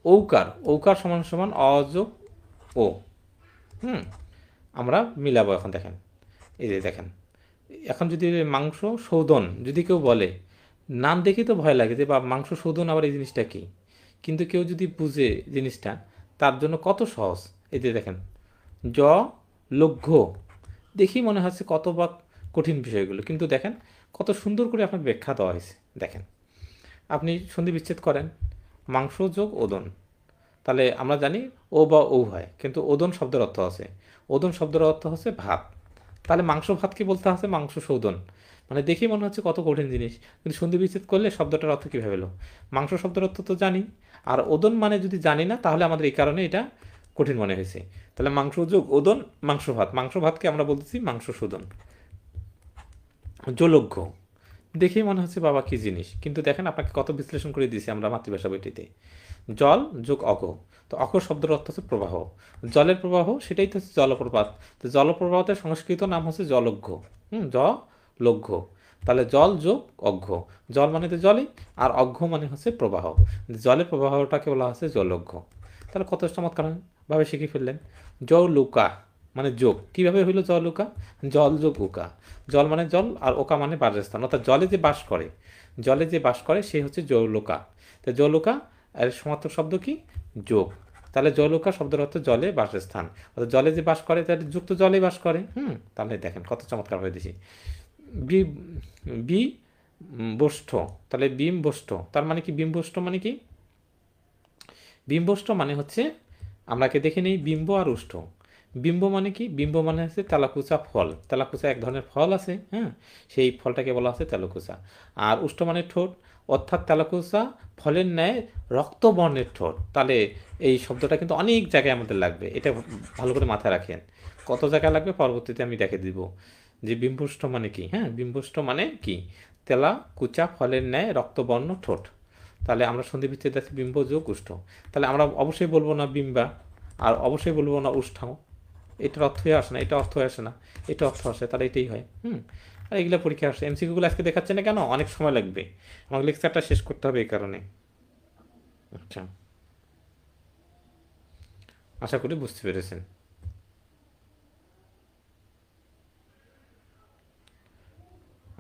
ঔকার, ঔকার সমান সমান অ যোগ ও। আমরা মিলাবো এখন। দেখেন এই যে দেখেন, এখন যদি মাংস শোধন যদি কেউ বলে, নাম দেখেই তো ভয় লাগে যে বা মাংস শোধন আবার এই জিনিসটা কি, কিন্তু কেউ যদি বুঝে জিনিসটা, তার জন্য কত সহজ। এই যে দেখেন জ লঘ্য, দেখি মনে হচ্ছে কত বা কঠিন বিষয়গুলো, কিন্তু দেখেন কত সুন্দর করে আপনাকে ব্যাখ্যা দেওয়া হয়েছে। দেখেন আপনি সন্ধি বিচ্ছেদ করেন, মাংস যোগ ওদন, তাহলে আমরা জানি ও বা ও হয়, কিন্তু ওদন শব্দের অর্থ আছে, ওদন শব্দের অর্থ হচ্ছে ভাত। তাহলে মাংস ভাতকে বলতে আছে মাংস শোধন, মানে দেখেই মনে হচ্ছে কত কঠিন জিনিস, কিন্তু সন্ধি বিচ্ছেদ করলে শব্দটার অর্থ কীভাবে এলো? মাংস শব্দের অর্থ তো জানি, আর ওদন মানে যদি জানি না, তাহলে আমাদের এই কারণে এটা কঠিন মনে হয়েছে। তাহলে মাংস যোগ ওদন মাংস ভাত, মাংস ভাতকে আমরা বলতেছি মাংস শোধন। জলজ্ঞ, দেখেই মনে হচ্ছে বাবা কি জিনিস, কিন্তু দেখেন আপনাকে কত বিশ্লেষণ করে দিয়েছি আমরা মাতৃভাষা বইটিতে। জল যোগ অঘ, তো অঘ শব্দের অর্থ হচ্ছে প্রবাহ, জলের প্রবাহ, সেটাই তো হচ্ছে জলপ্রপাত। তো জলপ্রপাতের সংস্কৃত নাম হচ্ছে জলজ্ঞ। জলজ্ঞ, তাহলে জল যোগ অঘ্য, জল মানে তো জলই, আর অঘ্য মানে হচ্ছে প্রবাহ, জলের প্রবাহটাকে বলা হচ্ছে জলজ্ঞ। তাহলে কত চমৎকার ভাবে শিখে ফেললেন। জলৌকা মানে যোগ, কীভাবে হইল জলৌকা? জল যোগ উকা, জল মানে জল আর ওকা মানে বাসস্থান, অর্থাৎ জলে যে বাস করে, জলে যে বাস করে সে হচ্ছে জলৌকা। তো জলৌকা এর সমার্থক শব্দ কি? যোগ। তাহলে জলৌকা শব্দের অর্থ জলে বাসস্থান, অর্থাৎ জলে যে বাস করে তাহলে যুক্ত জলে বাস করে। তাহলে দেখেন কত চমৎকার হয়ে দিছি। বি বি বষ্ঠ, তাহলে বিম্বষ্ঠ, তার মানে কি বিম্বষ্ঠ মানে কি? বিম্বষ্ঠ মানে হচ্ছে, আমরাকে দেখে নেই বিম্ব আর উষ্ঠ। বিম্ব মানে কি? বিম্ব মানে হচ্ছে তেলাকুচা ফল, তেলাকুচা এক ধরনের ফল আছে, হ্যাঁ, সেই ফলটাকে বলা হচ্ছে তেলাকুচা। আর উষ্ঠ মানে ঠোঁট, অর্থাৎ তেলাকুচা ফলের ন্যায় রক্তবর্ণের ঠোঁট। তাহলে এই শব্দটা কিন্তু অনেক জায়গায় আমাদের লাগবে, এটা ভালো করে মাথায় রাখেন। কত জায়গায় লাগবে পরবর্তীতে আমি দেখে দিব যে বিম্বষ্ঠ মানে কি। হ্যাঁ, বিম্বষ্ঠ মানে কি? তেলাকুচা ফলের ন্যায় রক্তবর্ণ ঠোঁট। তাহলে আমরা সন্ধি বিচ্ছেদ আছে বিম্ব যোগ উষ্ঠ, তাহলে আমরা অবশ্যই বলবো না বিম্বা, আর অবশ্যই বলবো না উষ্ঠাও, এটার অর্থ হয়ে আসে না, এটা অর্থ হয়ে আসে না, এটা অর্থ আসে, তাহলে এটাই হয়। আর এগুলো পরীক্ষা আসে। এমসিকিউগুলো আজকে দেখাচ্ছে না কেন? অনেক সময় লাগবে, আমাকে লেকচারটা শেষ করতে হবে এই কারণে। আচ্ছা, আশা করি বুঝতে পেরেছেন।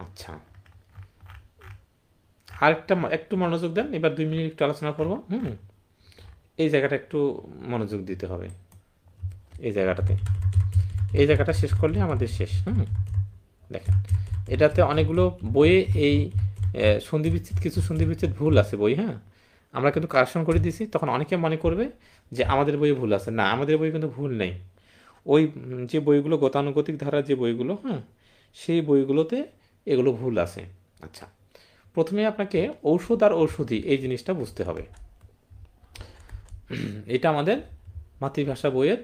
আচ্ছা, আরেকটা একটু মনোযোগ দেন, এবার 2 মিনিট একটু আলোচনা করবো। এই জায়গাটা একটু মনোযোগ দিতে হবে, এই জায়গাটাতে, এই জায়গাটা শেষ করলে আমাদের শেষ। দেখেন এটাতে অনেকগুলো বইয়ে এই সন্ধি বিচ্ছেদ, কিছু সন্ধি বিচ্ছেদ ভুল আছে বই, হ্যাঁ, আমরা কিন্তু কারেকশন করে দিয়েছি। তখন অনেকে মনে করবে যে আমাদের বইয়ে ভুল আছে, না, আমাদের বই কিন্তু ভুল নেই। ওই যে বইগুলো গতানুগতিক ধারার যে বইগুলো, হ্যাঁ, সেই বইগুলোতে এগুলো ভুল আছে। আচ্ছা, প্রথমে আপনাকে ঔষধ আর ঔষধি এই জিনিসটা বুঝতে হবে। এটা আমাদের মাতৃভাষা বইয়ের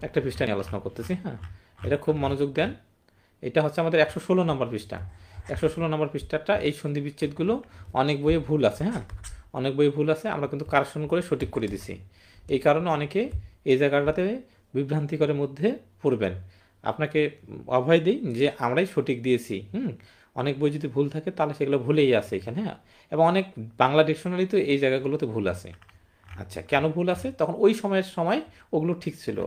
একটা পৃষ্ঠা নিয়ে আলোচনা করতেছি। হ্যাঁ, এটা খুব মনোযোগ দেন। এটা হচ্ছে আমাদের 116 নম্বর পৃষ্ঠা। 116 নম্বর পৃষ্ঠাটা, এই সন্ধি বিচ্ছেদগুলো অনেক বইয়ে ভুল আছে। হ্যাঁ, অনেক বইয়ে ভুল আছে, আমরা কিন্তু কারেকশন করে সঠিক করে দিছি। এই কারণে অনেকে এই জায়গাটাতে বিভ্রান্তিকরের মধ্যে পড়বেন। আপনাকে অভয় দিই যে আমরাই সঠিক দিয়েছি। অনেক বই যদি ভুল থাকে তাহলে সেগুলো ভুলেই আছে এখানে। হ্যাঁ, এবং অনেক বাংলা ডিকশনারিতে এই জায়গাগুলোতে ভুল আছে। আচ্ছা, কেন ভুল আছে? তখন ওই সময় ওগুলো ঠিক ছিল।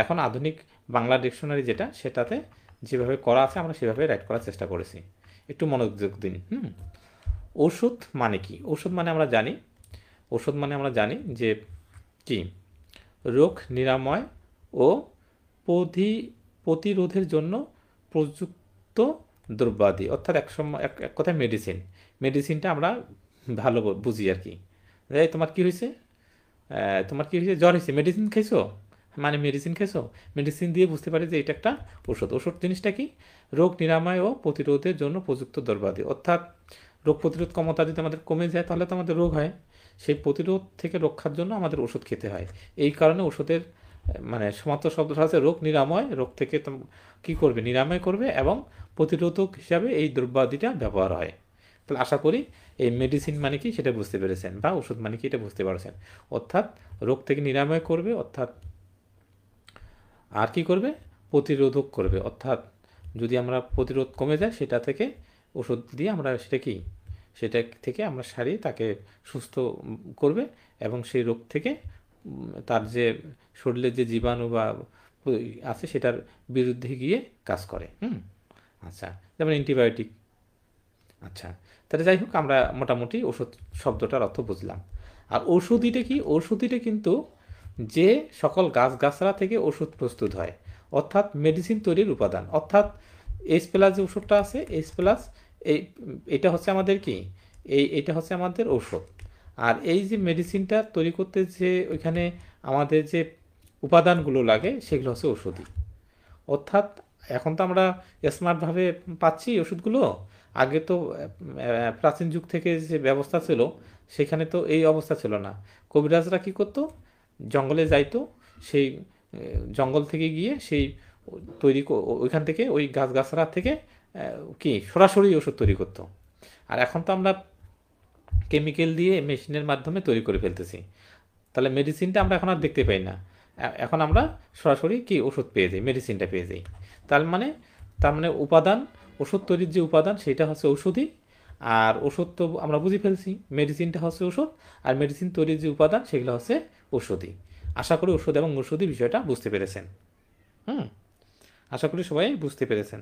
এখন আধুনিক বাংলা ডিকশনারি যেটা, সেটাতে যেভাবে করা আছে আমরা সেভাবে রাইট করার চেষ্টা করেছি। একটু মনোযোগ দিন। ওষুধ মানে কি? ওষুধ মানে আমরা জানি যে কি, রোগ নিরাময় ও প্রতিরোধের জন্য প্রযুক্ত দ্রব্যাদি, অর্থাৎ এক কথায় মেডিসিনটা আমরা ভালো বুঝি আর কি। তোমার কি হয়েছে? জ্বর হয়েছে, মেডিসিন খাইছো, মানে মেডিসিন দিয়ে বুঝতে পারি যে এটা একটা ওষুধ। ওষুধ জিনিসটা কি? রোগ নিরাময় ও প্রতিরোধের জন্য প্রযুক্ত দ্রব্যাদি, অর্থাৎ রোগ প্রতিরোধ ক্ষমতা যদি আমাদের কমে যায় তাহলে তো আমাদের রোগ হয়, সেই প্রতিরোধ থেকে রক্ষার জন্য আমাদের ওষুধ খেতে হয়। এই কারণে ওষুধের মানে সমার্থক শব্দটা আছে রোগ নিরাময়, রোগ থেকে কী করবে? নিরাময় করবে, এবং প্রতিরোধক হিসাবে এই দ্রব্যাদিটা ব্যবহার হয়। তাহলে আশা করি এই মেডিসিন মানে কি সেটা বুঝতে পেরেছেন, বা ওষুধ মানে কি এটা বুঝতে পারছেন। অর্থাৎ রোগ থেকে নিরাময় করবে, অর্থাৎ আর কি করবে? প্রতিরোধক করবে, অর্থাৎ যদি আমরা প্রতিরোধ কমে যায় সেটা থেকে ওষুধ দিয়ে আমরা সেটা থেকে আমরা সারিয়ে তাকে সুস্থ করবে, এবং সেই রোগ থেকে তার যে শরীরের যে জীবাণু বা আছে সেটার বিরুদ্ধে গিয়ে কাজ করে। আচ্ছা, যেমন অ্যান্টিবায়োটিক। আচ্ছা, তাহলে যাই হোক, আমরা মোটামুটি ওষুধ শব্দটার অর্থ বুঝলাম। আর ঔষধিটা কি? ঔষধিটা কিন্তু যে সকল গাছগাছড়া থেকে ওষুধ প্রস্তুত হয়, অর্থাৎ মেডিসিন তৈরির উপাদান। অর্থাৎ এইচ প্লাস যে ওষুধটা আছে, এইচ প্লাস এটা হচ্ছে আমাদের কি, এটা হচ্ছে আমাদের ঔষধ। আর এই যে মেডিসিনটা তৈরি করতে যে ওইখানে আমাদের যে উপাদানগুলো লাগে সেগুলো হচ্ছে ঔষধি। অর্থাৎ এখন তো আমরা স্মার্টভাবে পাচ্ছি ওষুধগুলো, আগে তো প্রাচীন যুগ থেকে যে ব্যবস্থা ছিল সেখানে তো এই অবস্থা ছিল না। কবিরাজরা কী করতো? জঙ্গলে যাইতো, সেই জঙ্গল থেকে গিয়ে সেই ওইখান থেকে ওই গাছগাছড়া থেকে কি সরাসরি ওষুধ তৈরি করতো। আর এখন তো আমরা কেমিক্যাল দিয়ে মেশিনের মাধ্যমে তৈরি করে ফেলতেছি। তাহলে মেডিসিনটা আমরা এখন আর দেখতে পাই না, এখন আমরা সরাসরি কি ওষুধ পেয়ে যাই, মেডিসিনটা পেয়ে যাই। তার মানে উপাদান, ওষুধ তৈরির যে উপাদান সেটা হচ্ছে ঔষধি। আর ওষুধ তো আমরা বুঝে ফেলছি, মেডিসিনটা হচ্ছে ওষুধ, আর মেডিসিন তৈরির যে উপাদান সেগুলো হচ্ছে ঔষধি। আশা করি ওষুধ এবং ঔষধি বিষয়টা বুঝতে পেরেছেন। আশা করি সবাই বুঝতে পেরেছেন।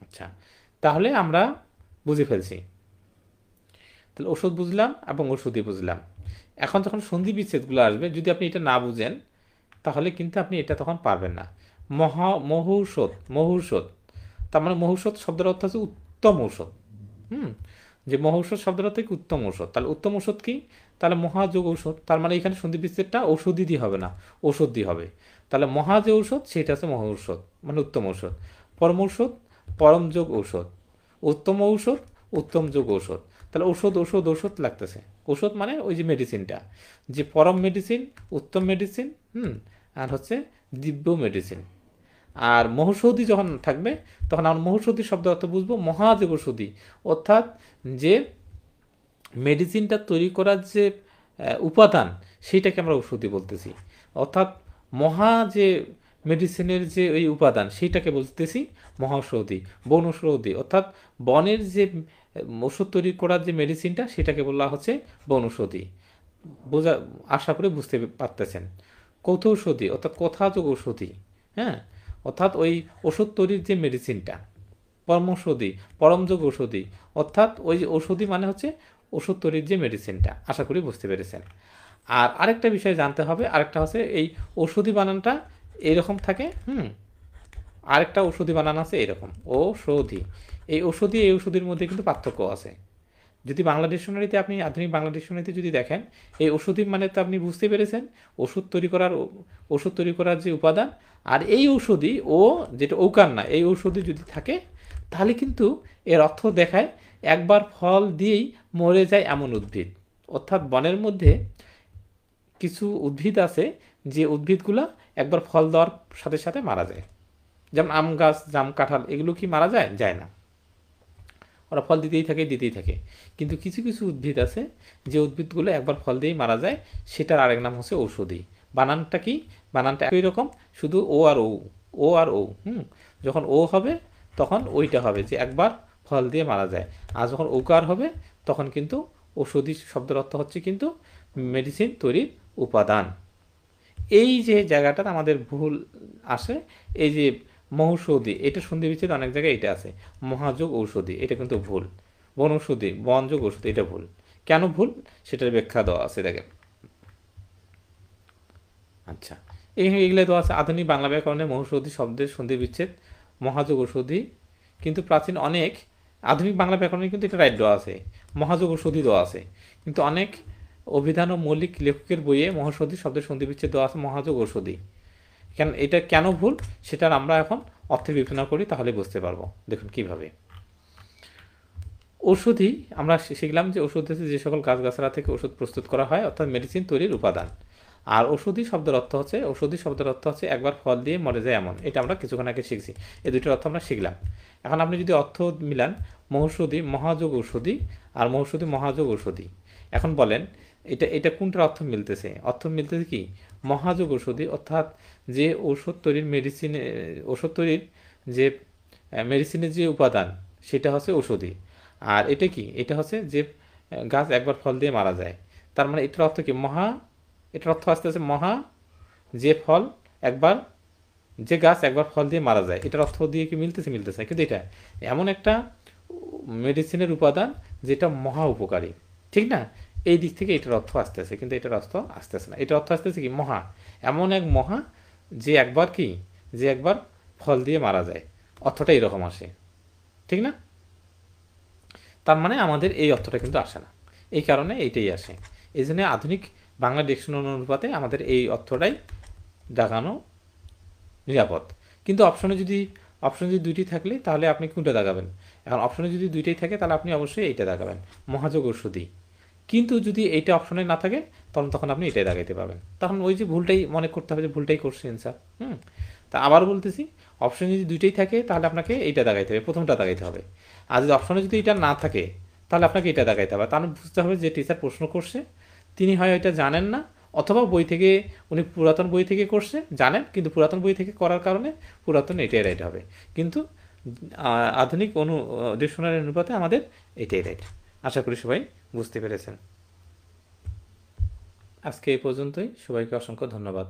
আচ্ছা, তাহলে আমরা বুঝে ফেলছি। তাহলে ওষুধ বুঝলাম এবং ওষুধি বুঝলাম। এখন যখন সন্ধি বিচ্ছেদগুলো আসবে, যদি আপনি এটা না বুঝেন তাহলে কিন্তু আপনি এটা তখন পারবেন না। মহৌষধ, তার মানে মহৌষধ শব্দের অর্থ হচ্ছে উত্তম ঔষধ। যে মহৌষধ শব্দের অর্থ কি? উত্তম ঔষধ। তাহলে উত্তম ঔষধ কি? তাহলে মহাযোগ ঔষধ। তার মানে এখানে সন্ধি বিচ্ছেদটা ঔষধি দিয়ে হবে না, ওষুধ দিয়ে হবে। তাহলে মহা যে ঔষধ সেটা হচ্ছে মহৌষধ, মানে উত্তম ঔষধ। পরম ঔষধ, পরম যোগ ঔষধ। উত্তম ঔষধ, উত্তম যোগ ঔষধ। তাহলে ঔষধ লাগতেছে। ঔষধ মানে ওই যে মেডিসিনটা, যে পরম মেডিসিন, উত্তম মেডিসিন, আর হচ্ছে দিব্য মেডিসিন। আর মহৌষধি যখন থাকবে তখন আমরা মহৌষধি শব্দ অর্থ বুঝবো মহাযোগ ঔষধি, অর্থাৎ যে মেডিসিনটা তৈরি করার যে উপাদান সেইটাকে আমরা ঔষধি বলতেছি। অর্থাৎ মহা যে মেডিসিনের যে ওই উপাদান সেইটাকে বলতেছি মহাঔষধি, বনৌষধি। অর্থাৎ বনের যে ওষুধ তৈরি করার যে মেডিসিনটা সেটাকে বলা হচ্ছে বনৌষধি। আশা করে বুঝতে পারতেছেন। কথৌষধি অর্থাৎ কথাযোগ ঔষধি। হ্যাঁ, অর্থাৎ ওই ওষুধ তৈরির যে মেডিসিনটা। পরমৌষধি, পরমযোগ ঔষধি, অর্থাৎ ওই যে ঔষধি মানে হচ্ছে ওষুধ তৈরির যে মেডিসিনটা। আশা করি বুঝতে পেরেছেন। আর আরেকটা বিষয় জানতে হবে, আরেকটা হচ্ছে এই ঔষধি বানানটা এইরকম থাকে। আরেকটা ঔষধি বানান আছে এরকম, ঔষধি। এই ঔষধির মধ্যে কিন্তু পার্থক্য আছে। যদি বাংলা ডিকশনারিতে আপনি, আধুনিক বাংলা ডিকশনারিতে যদি দেখেন, এই ঔষধি মানে তো আপনি বুঝতে পেরেছেন ওষুধ তৈরি করার যে উপাদান। আর এই ঔষধি যেটা ঔকার না, এই ঔষধি যদি থাকে তাহলে কিন্তু এর অর্থ দেখায় একবার ফল দিয়েই মরে যায় এমন উদ্ভিদ। অর্থাৎ বনের মধ্যে কিছু উদ্ভিদ আছে যে উদ্ভিদগুলা একবার ফল দেওয়ার সাথে সাথে মারা যায়। যেমন আম গাছ, জাম, কাঁঠাল, এগুলো কি মারা যায়? যায় না, ওরা ফল দিতেই থাকে দিতেই থাকে। কিন্তু কিছু কিছু উদ্ভিদ আছে যে উদ্ভিদগুলো একবার ফল দিয়েই মারা যায়, সেটার আরেক নাম হচ্ছে ঔষধি। বানানটা কি? বানানটা একই রকম, শুধু ও আর ও, ও আর ও। যখন ও হবে তখন ওইটা হবে যে একবার ফল দিয়ে মারা যায়, আর যখন ওকার হবে তখন কিন্তু ঔষধি শব্দের অর্থ হচ্ছে কিন্তু মেডিসিন তৈরির উপাদান। এই যে জায়গাটাতে আমাদের ভুল আসে, এই যে মহৌষধি, এটা সন্ধি বিচ্ছেদ অনেক জায়গায় এটা আছে, মহাযোগ ঔষধি, এটা কিন্তু ভুল। বনৌষধি, বনযোগ ঔষধি, এটা ভুল। কেন ভুল সেটার ব্যাখ্যা দেওয়া আছে, দেখেন। আচ্ছা, এগুলো দেওয়া আছে। আধুনিক বাংলা ব্যাকরণে মহৌষধি শব্দের সন্ধি বিচ্ছেদ মহাযোগ ঔষধি, কিন্তু প্রাচীন অনেক আধুনিক বাংলা ব্যাকরণে কিন্তু এটা রাইট দেওয়া আছে, মহাযোগ ঔষধি দেওয়া আছে। কিন্তু অনেক অভিধান ও মৌলিক লেখকের বইয়ে মহাষধি শব্দের সন্ধি বিচ্ছেদ দেওয়া আছে মহাযোগ ঔষধি। কেন এটা কেন ভুল সেটার আমরা এখন অর্থে বিবেচনা করি, তাহলে বুঝতে পারবো। দেখুন কিভাবে। ঔষধি আমরা শিখলাম যে ওষুধ হচ্ছে যে সকল গাছগাছড়া থেকে ওষুধ প্রস্তুত করা হয়, অর্থাৎ মেডিসিন তৈরির উপাদান। আর ঔষধি শব্দের অর্থ হচ্ছে একবার ফল দিয়ে মরে যায় এমন। এটা আমরা কিছুক্ষণ আগে শিখছি, এই দুটোর অর্থ আমরা শিখলাম। এখন আপনি যদি অর্থ মিলান, মহৌষধি মহাযোগ ঔষধি আর মহৌষধি মহাযোগ ঔষধি, এখন বলেন এটা এটা কোনটার অর্থ মিলতেছে? অর্থ মিলতেছে কি? মহাযোগ ঔষধি, অর্থাৎ যে ঔষধ তৈরির ওষুধ তৈরির যে মেডিসিনের যে উপাদান সেটা হচ্ছে ঔষধি। আর এটা কি? এটা হচ্ছে যে গাছ একবার ফল দিয়ে মারা যায়। তার মানে এটার অর্থ কি? এটার অর্থ আস্তে আস্তে মহা, যে ফল একবার, যে গাছ একবার ফল দিয়ে মারা যায়, এটার অর্থ দিয়ে কি মিলতেছে? মিলতেছে। কিন্তু এটা এমন একটা মেডিসিনের উপাদান যেটা মহা উপকারী, ঠিক না? এই দিক থেকে এটার অর্থ আসতেছে, কিন্তু এটার অর্থ আসতেছে না। এটার অর্থ আসতেছে কি? মহা, এমন এক মহা যে একবার কি, যে একবার ফল দিয়ে মারা যায়, অর্থটা এরকম আসে, ঠিক না? তার মানে আমাদের এই অর্থটা কিন্তু আসে না, এই কারণে এইটাই আসে। এই জন্য আধুনিক বাংলা ডিকশনারি অনুপাতে আমাদের এই অর্থটাই দাগানো নিরাপদ। কিন্তু অপশনে যদি দুইটি থাকলে তাহলে আপনি কোনটা দাগাবেন? এখন অপশনে যদি দুইটাই থাকে তাহলে আপনি অবশ্যই এইটা দাগাবেন, মহাযোগ ঔষধি। কিন্তু যদি এইটা অপশনে না থাকে তখন আপনি এটাই দাগাইতে পারবেন। তখন ওই যে ভুলটাই মনে করতে হবে যে ভুলটাই করছেন স্যার। তা আবার বলতেছি, অপশন যদি দুইটাই থাকে তাহলে আপনাকে এইটা দাগাইতে হবে, প্রথমটা দাগাইতে হবে। আর যদি অপশনে যদি এটা না থাকে তাহলে আপনাকে এটা দাগাইতে হবে। তাহলে বুঝতে হবে যে টিচার প্রশ্ন করছে তিনি হয় এটা জানেন না, অথবা বই থেকে উনি পুরাতন বই থেকে করছে, জানেন, কিন্তু পুরাতন বই থেকে করার কারণে পুরাতন এটাই রাইট হবে। কিন্তু আধুনিক ডিকশনারি অনুপাতে আমাদের এটাই রাইট। আশা করি সবাই বুঝতে পেরেছেন। আজকে এই পর্যন্তই, সবাইকে অসংখ্য ধন্যবাদ।